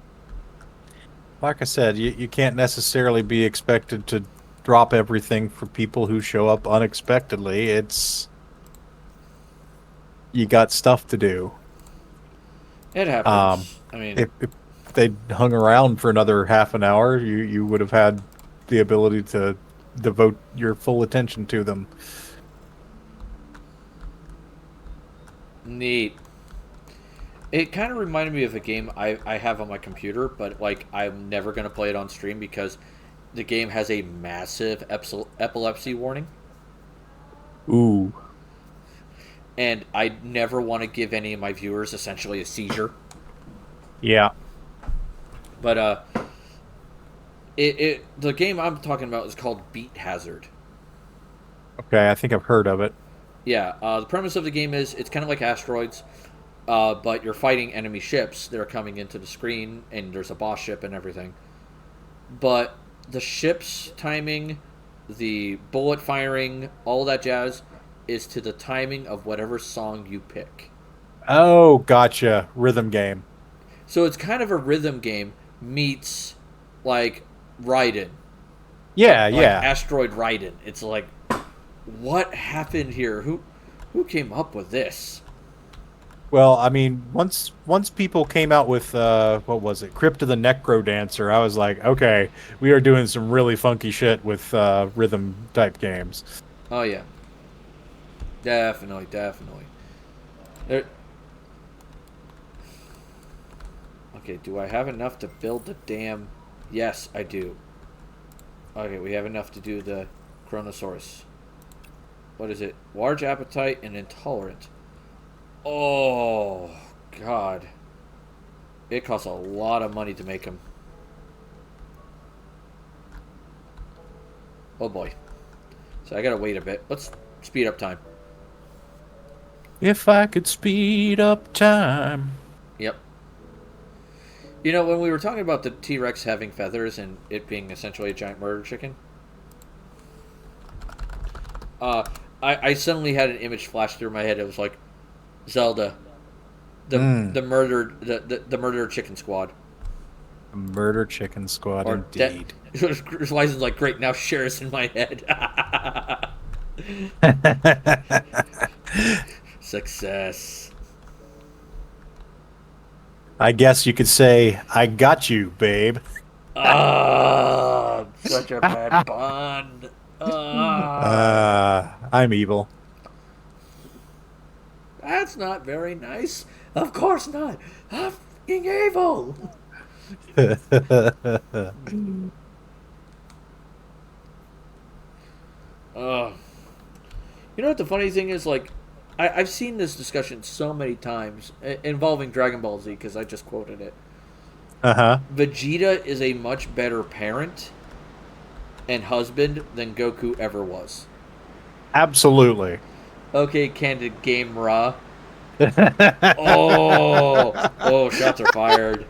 Like I said, you can't necessarily be expected to drop everything for people who show up unexpectedly. You got stuff to do. It happens. I mean, if they'd hung around for another half an hour, you would have had the ability to devote your full attention to them. Neat. It kind of reminded me of a game I have on my computer, but like, I'm never going to play it on stream because the game has a massive epilepsy warning. Ooh. And I never want to give any of my viewers essentially a seizure. Yeah. But the game I'm talking about is called Beat Hazard. Okay, I think I've heard of it. Yeah, the premise of the game is it's kind of like Asteroids, but you're fighting enemy ships that are coming into the screen, and there's a boss ship and everything. But the ship's timing, the bullet firing, all that jazz, is to the timing of whatever song you pick. Oh, gotcha. Rhythm game. So it's kind of a rhythm game meets, like, Raiden. Yeah, like yeah. Asteroid Raiden. It's like, what happened here? Who came up with this? Well, I mean, once people came out with what was it, Crypt of the Necro Dancer, I was like, okay, we are doing some really funky shit with rhythm type games. Oh yeah, definitely. There. Okay, do I have enough to build the damn? Yes, I do. Okay, we have enough to do the Chronosaurus. What is it? Large appetite and intolerant. Oh, God. It costs a lot of money to make them. Oh, boy. So I gotta wait a bit. Let's speed up time. If I could speed up time. Yep. You know, when we were talking about the T-Rex having feathers and it being essentially a giant murder chicken, I suddenly had an image flash through my head. It was like Zelda, the murder chicken squad. Murder chicken squad, or indeed. License like, great, now share is in my head. Success. I guess you could say, I got you, babe. Ah, such a bad pun. I'm evil. That's not very nice. Of course not. I'm fucking evil. You know what the funny thing is? Like, I've seen this discussion so many times involving Dragon Ball Z because I just quoted it. Uh-huh. Vegeta is a much better parent and husband than Goku ever was. Absolutely. Okay, Candid Game Ra. Oh, shots are fired.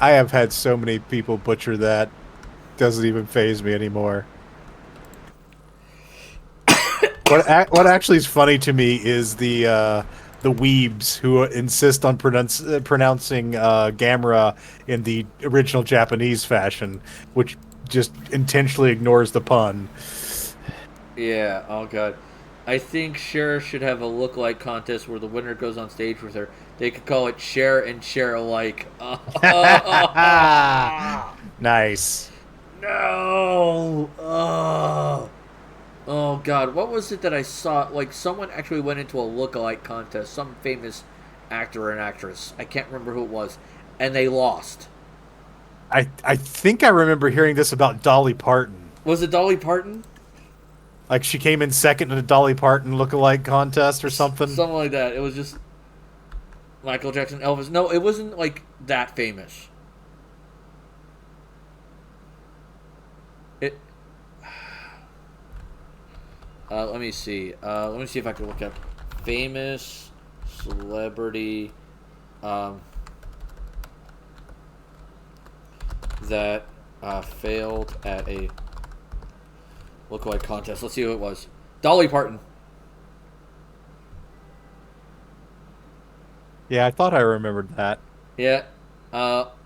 I have had so many people butcher that. Doesn't even faze me anymore. What actually is funny to me is the weebs who insist on pronouncing Gamera in the original Japanese fashion, which just intentionally ignores the pun. Yeah, oh god. I think Cher should have a look-alike contest where the winner goes on stage with her. They could call it Cher and Cher alike. Nice. No! Oh god, what was it that I saw? Like, someone actually went into a look-alike contest, some famous actor and actress. I can't remember who it was. And they lost. I think I remember hearing this about Dolly Parton. Was it Dolly Parton? Like she came in second in a Dolly Parton look-alike contest or something? Something like that. It was just Michael Jackson, Elvis. No, it wasn't like that famous. It. Let me see. Let me see if I can look up famous celebrity that failed at a look-alike contest. Let's see who it was. Dolly Parton. Yeah, I thought I remembered that. Yeah.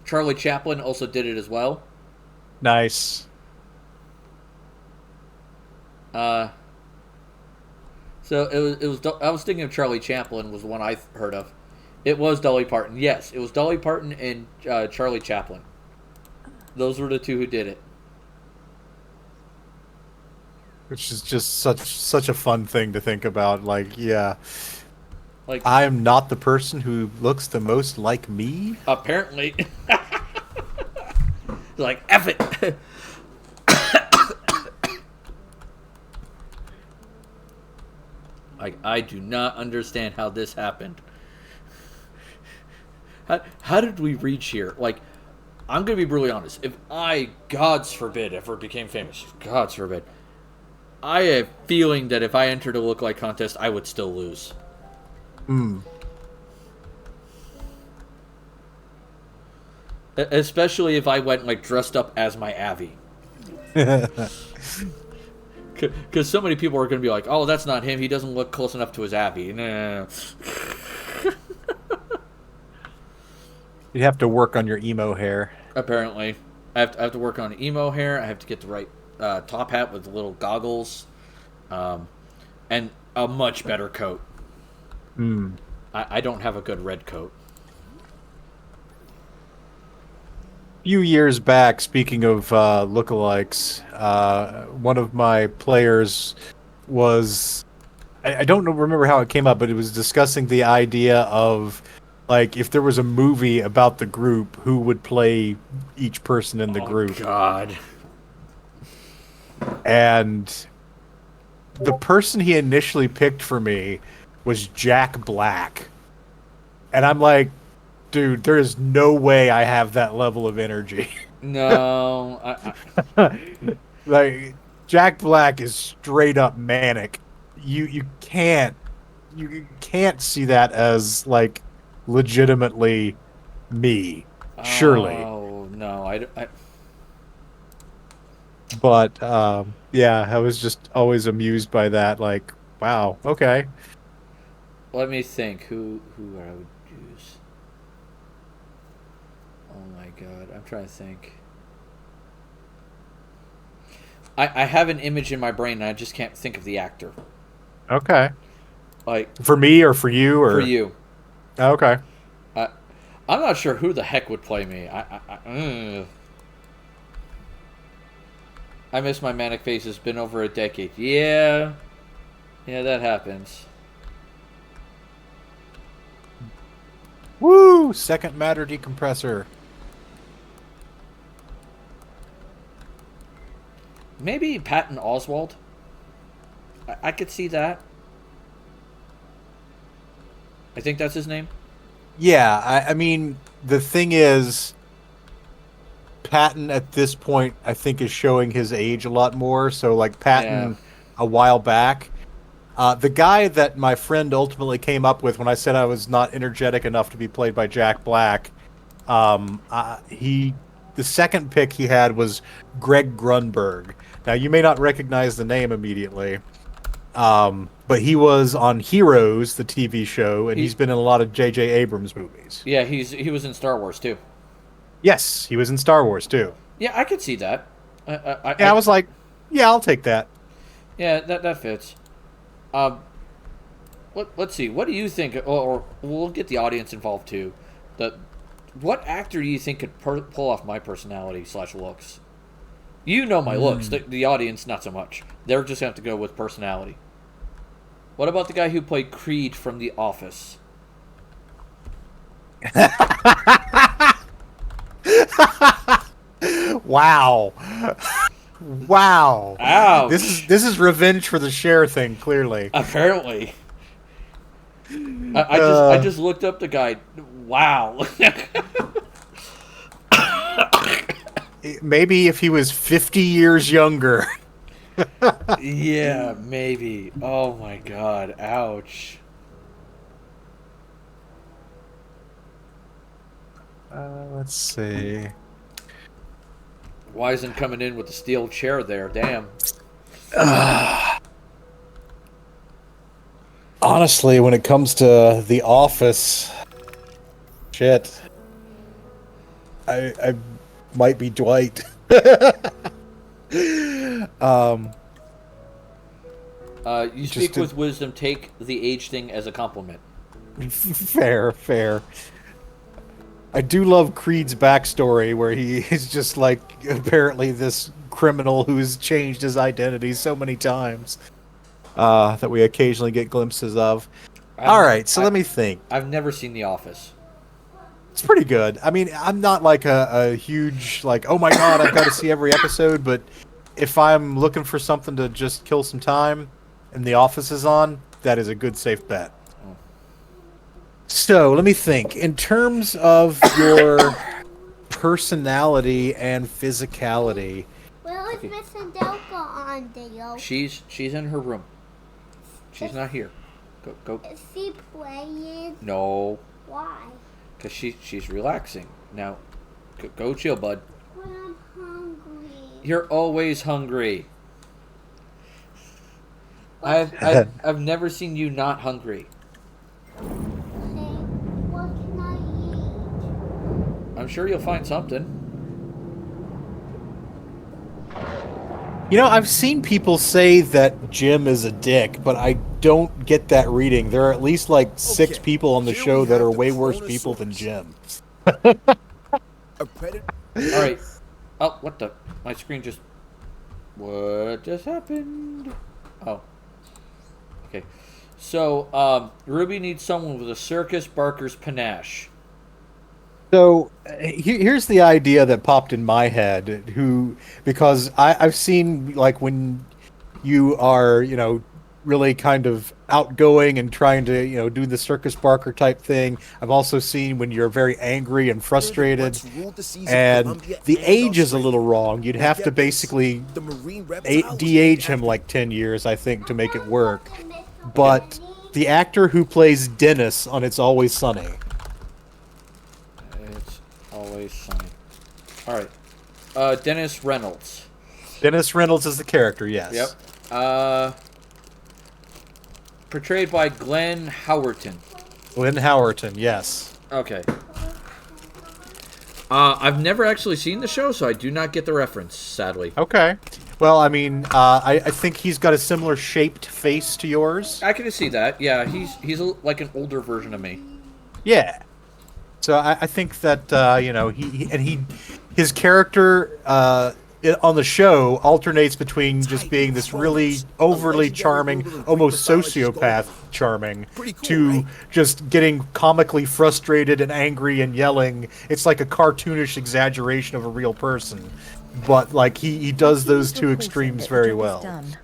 Charlie Chaplin also did it as well. Nice. So it was. I was thinking of Charlie Chaplin was the one I heard of. It was Dolly Parton. Yes, it was Dolly Parton and Charlie Chaplin. Those were the two who did it. Which is just such a fun thing to think about. Like, yeah. Like, I am not the person who looks the most like me. Apparently. Like, F it. Like, I do not understand how this happened. How did we reach here? Like, I'm going to be brutally honest. If I, God's forbid, ever became famous, God's forbid, I have a feeling that if I entered a look-alike contest, I would still lose. Especially if I went, like, dressed up as my Avi. Because so many people are going to be like, oh, that's not him. He doesn't look close enough to his Avi. No. You'd have to work on your emo hair. Apparently. I have to work on emo hair. I have to get the right top hat with the little goggles. And a much better coat. I don't have a good red coat. Few years back, speaking of lookalikes, one of my players was... I don't remember how it came up, but it was discussing the idea of, like, if there was a movie about the group, who would play each person in the group. God. And the person he initially picked for me was Jack Black. And I'm like, dude, there is no way I have that level of energy. No. Like, Jack Black is straight up manic. You can't see that as, like, legitimately me. Surely. Oh, no. I But, yeah, I was just always amused by that. Like, wow, okay. Let me think. Who I would use. Oh my god. I'm trying to think. I have an image in my brain and I just can't think of the actor. Okay. Like, for me or for you? Or for you. Okay. I'm not sure who the heck would play me. I miss my manic face. It's been over a decade. Yeah, that happens. Woo! Second matter decompressor. Maybe Patton Oswalt. I could see that. I think that's his name. Yeah, I mean, the thing is, Patton at this point, I think, is showing his age a lot more. So, like, Patton a while back. The guy that my friend ultimately came up with when I said I was not energetic enough to be played by Jack Black, the second pick he had was Greg Grunberg. Now, you may not recognize the name immediately, but he was on Heroes, the TV show, and he's been in a lot of J.J. Abrams movies. Yeah, he was in Star Wars, too. Yes, he was in Star Wars, too. Yeah, I could see that. I was like, yeah, I'll take that. Yeah, that fits. Let's see. What do you think? Or we'll get the audience involved too. What actor do you think could pull off my personality / looks? You know my looks. The audience, not so much. They're just gonna have to go with personality. What about the guy who played Creed from The Office? Wow. Wow. Ouch. This is revenge for the Cher thing, clearly. Apparently. I just looked up the guy. Wow. Maybe if he was 50 years younger. Yeah, maybe. Oh my god. Ouch. Let's see. Wisen coming in with the steel chair there. Damn. Honestly, when it comes to The Office, shit, I might be Dwight. You speak with wisdom. Take the age thing as a compliment. Fair. I do love Creed's backstory, where he is just like apparently this criminal who's changed his identity so many times that we occasionally get glimpses of. Let me think. I've never seen The Office. It's pretty good. I mean, I'm not like a huge, like, oh my god, I've got to see every episode, but if I'm looking for something to just kill some time and The Office is on, that is a good, safe bet. So, let me think. In terms of your personality and physicality... Where is Miss Adelka on, Dale? She's in her room. She's not here. Go. Is she playing? No. Why? Because she's relaxing. Now, go chill, bud. But I'm hungry. You're always hungry. I've never seen you not hungry. What can I eat? I'm sure you'll find something. You know, I've seen people say that Jim is a dick, but I don't get that reading. There are at least like 6 people on the show that are way worse people than Jim. Alright. Oh, what the? My screen just... What just happened? Oh. Okay. So, Ruby needs someone with a Circus Barker's panache. So here's the idea that popped in my head, because I've seen, like, when you are, really kind of outgoing and trying to, do the Circus Barker type thing. I've also seen when you're very angry and frustrated, and the age is a little wrong. You'd have to basically de-age him like 10 years, I think, to make it work. But the actor who plays Dennis on It's Always Sunny. Always Sunny. Alright. Dennis Reynolds. Dennis Reynolds is the character, yes. Yep. Portrayed by Glenn Howerton. Glenn Howerton, yes. Okay. I've never actually seen the show, so I do not get the reference, sadly. Okay. Well, I mean, I think he's got a similar shaped face to yours. I can see that. Yeah, he's like an older version of me. Yeah. So I think that his character on the show alternates between just being this really overly charming, almost sociopath charming, to just getting comically frustrated and angry and yelling. It's like a cartoonish exaggeration of a real person. but like he does those two Reported extremes that the very job is well. done.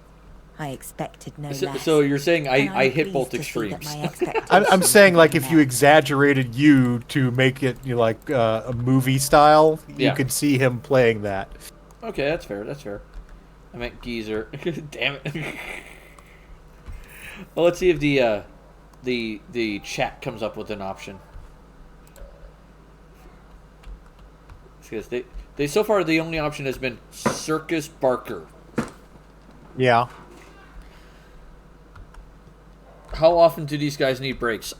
I expected no So, less. so you're saying and I I'm hit both pleased to see that extremes. my expectations I'm saying like have if been you met. exaggerated you to make it like a movie style, you Yeah. could see him playing that. Okay, that's fair. That's fair. I meant geezer. Damn it. Well, let's see if the chat comes up with an option. Because they so far the only option has been Circus Barker. Yeah. How often do these guys need breaks?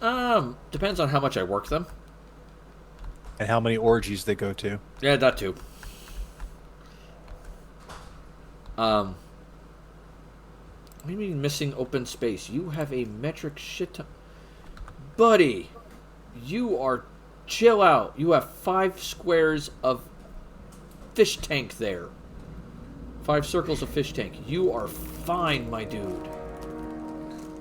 Depends on how much I work them. And how many orgies they go to. Yeah, that too. What do you mean missing open space? You have a metric shit ton. Buddy, you are chill out. You have 5 squares of fish tank there. 5 circles of fish tank. You are fine, my dude.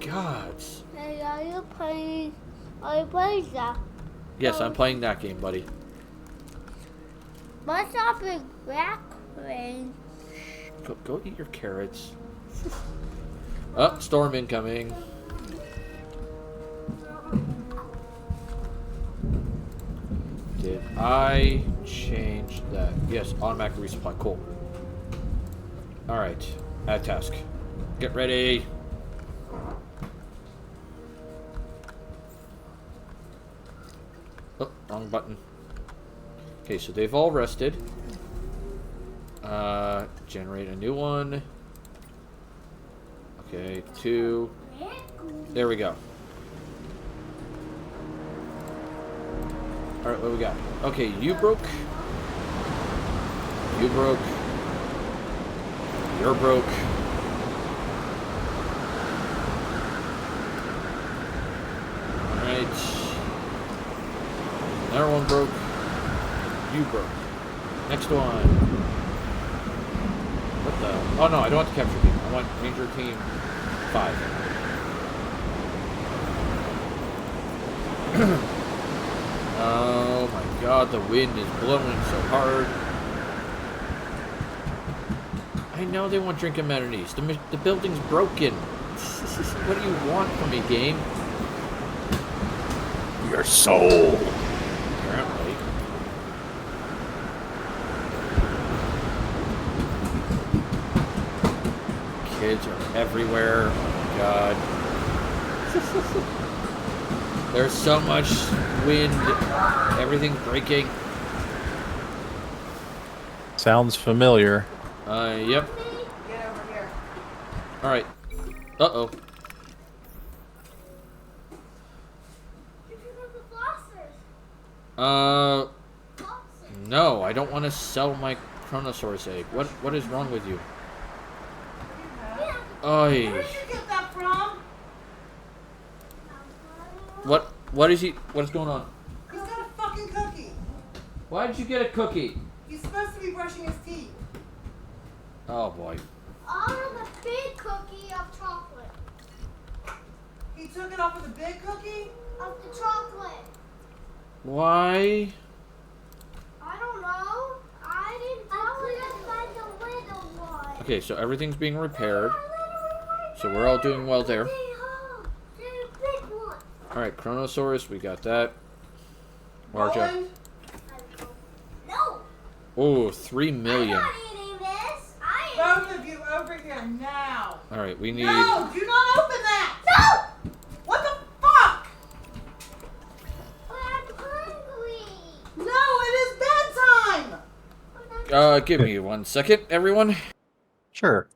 Gods. Hey, are you playing that? Yes, I'm playing that game, buddy. What's up with black rain? Go eat your carrots. Oh, storm incoming. Did I change that? Yes, automatic resupply. Cool. Alright. Add task. Get ready. Oh, wrong button. Okay, so they've all rested. Generate a new one. Okay, 2. There we go. Alright, what we got? Okay, you broke. You broke. You're broke. Alright. Another one broke. You broke. Next one. What the? Oh no, I don't want to capture team. I want Ranger Team 5. Oh my god, the wind is blowing so hard. I know they want drink amenities. The building's broken. What do you want from me, game? Your soul. Apparently. Kids are everywhere. Oh my god. There's so much wind. Everything's breaking. Sounds familiar. Yep. Get over here. Alright. Uh-oh. Did you have the flossers? No, I don't want to sell my Chronosaurus egg. What is wrong with you? Oy. Where did you get that from? What is going on? He's got a fucking cookie. Why did you get a cookie? He's supposed to be brushing his teeth. Oh boy. I have a big cookie of chocolate. He took it off with a big cookie? Of the chocolate. Why? I don't know. I didn't find the little one. Okay, so everything's being repaired. So we're all doing well there. Alright, Chronosaurus, we got that. Marja. Roland? No. Oh, 3 million. I'm not eating this. Both of you over here now. Alright, we need... No, do not open that. No. What the fuck? But I'm hungry. No, it is bedtime. Give me 1 second, everyone. Sure.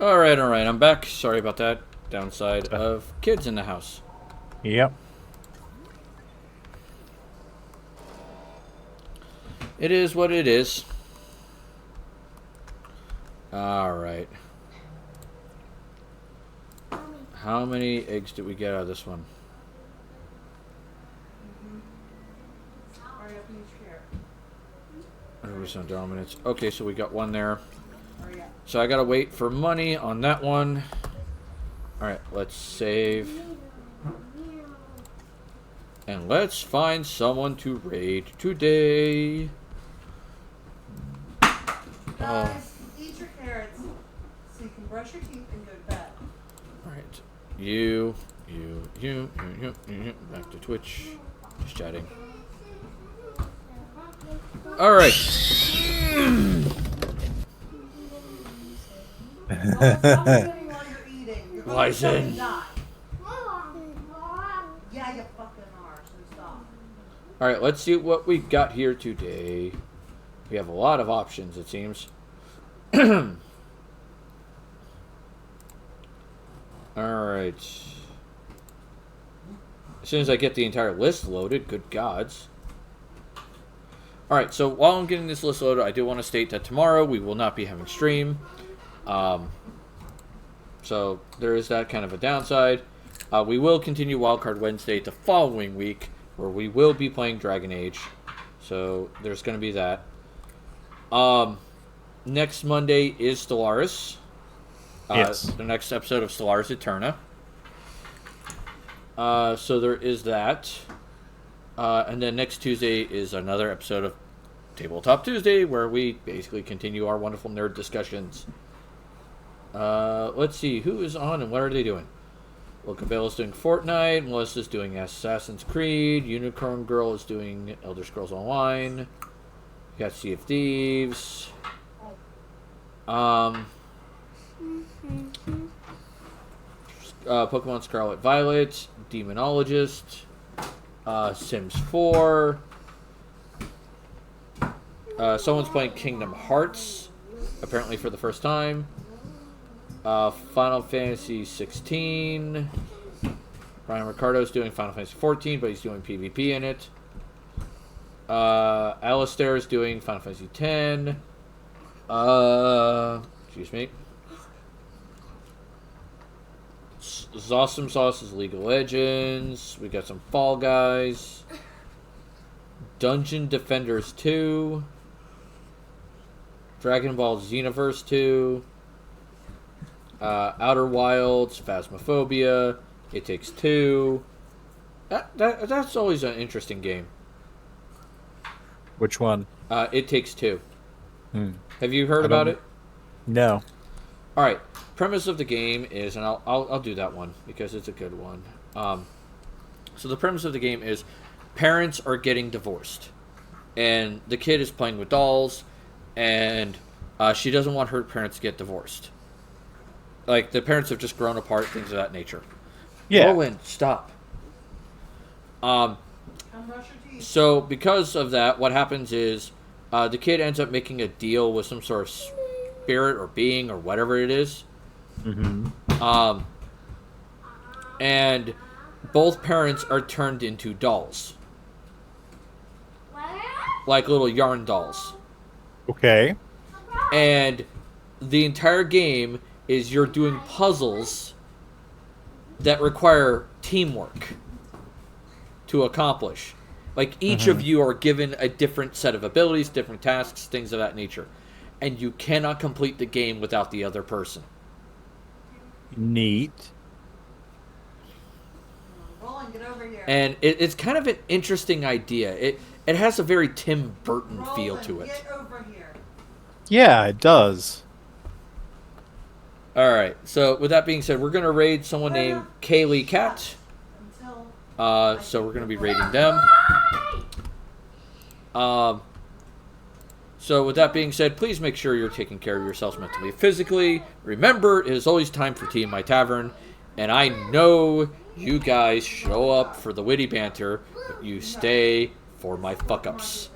Alright, I'm back. Sorry about that. Downside of kids in the house. Yep. It is what it is. Alright. How many eggs did we get out of this one? Some dominance. Okay, so we got one there. So I gotta wait for money on that one. Alright, let's save. And let's find someone to raid today. Guys, eat your carrots so you can brush your teeth and go to bed. Alright. You. Back to Twitch. Just chatting. Alright. Wyzen. Yeah, you fucking are, so stop. Alright, let's see what we got here today. We have a lot of options, it seems. Alright. As soon as I get the entire list loaded, good gods. Alright, so while I'm getting this list loaded, I do want to state that tomorrow we will not be having stream. So there is that kind of a downside. We will continue Wildcard Wednesday the following week, where we will be playing Dragon Age. So there's going to be that. Next Monday is Stellaris. Yes. The next episode of Stellaris Eterna. So there is that. And then next Tuesday is another episode of Tabletop Tuesday, where we basically continue our wonderful nerd discussions. Let's see, who is on and what are they doing? Well, Cabela's doing Fortnite, Melissa's doing Assassin's Creed, Unicorn Girl is doing Elder Scrolls Online, you got Sea of Thieves, Pokemon Scarlet Violet, Demonologist, Sims 4, someone's playing Kingdom Hearts, apparently for the first time, Final Fantasy 16, Ryan Ricardo's doing Final Fantasy 14, but he's doing PvP in it, Alistair is doing Final Fantasy 10, excuse me, Zawesome Sauce is League of Legends. We got some Fall Guys. Dungeon Defenders 2. Dragon Ball Xenoverse 2. Outer Wilds, Phasmophobia. It Takes Two. That's always an interesting game. Which one? It Takes Two. Have you heard about it? No. All right. Premise of the game is, and I'll do that one because it's a good one. So the premise of the game is parents are getting divorced, and the kid is playing with dolls, and she doesn't want her parents to get divorced. Like, the parents have just grown apart, things of that nature. Yeah. Owen, stop. So because of that, what happens is the kid ends up making a deal with some sort of spirit or being or whatever it is. Mm-hmm. And both parents are turned into dolls. Like little yarn dolls. Okay. And the entire game is you're doing puzzles that require teamwork to accomplish. Like, each of you are given a different set of abilities, different tasks, things of that nature. And you cannot complete the game without the other person. Neat. Roland, get over here. And it's kind of an interesting idea. It has a very Tim Burton feel to it. Get over here. Yeah, it does. Alright, so with that being said, we're going to raid someone named Kaylee Cat. So we're going to be raiding them. So with that being said, please make sure you're taking care of yourselves mentally and physically. Remember, it is always time for tea in my tavern. And I know you guys show up for the witty banter, but you stay for my fuck-ups.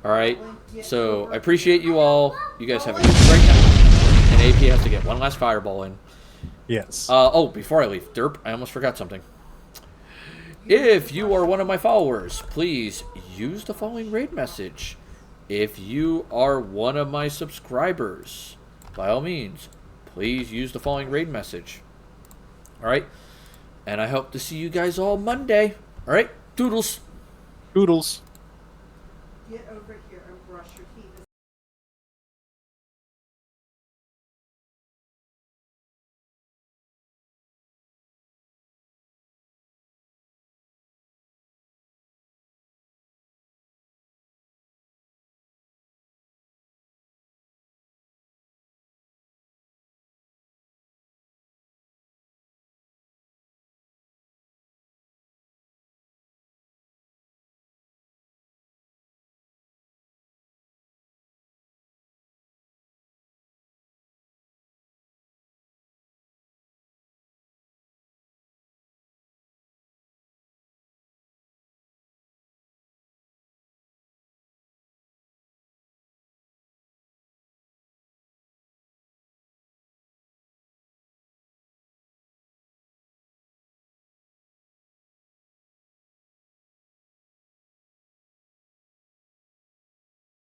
Alright, so I appreciate you all. You guys have a great night. AP has to get one last fireball in. Yes. Oh, before I leave, Derp, I almost forgot something. If you are one of my followers, please use the following raid message. If you are one of my subscribers, by all means, please use the following raid message. Alright? And I hope to see you guys all Monday. Alright? Doodles. Doodles. Get over here.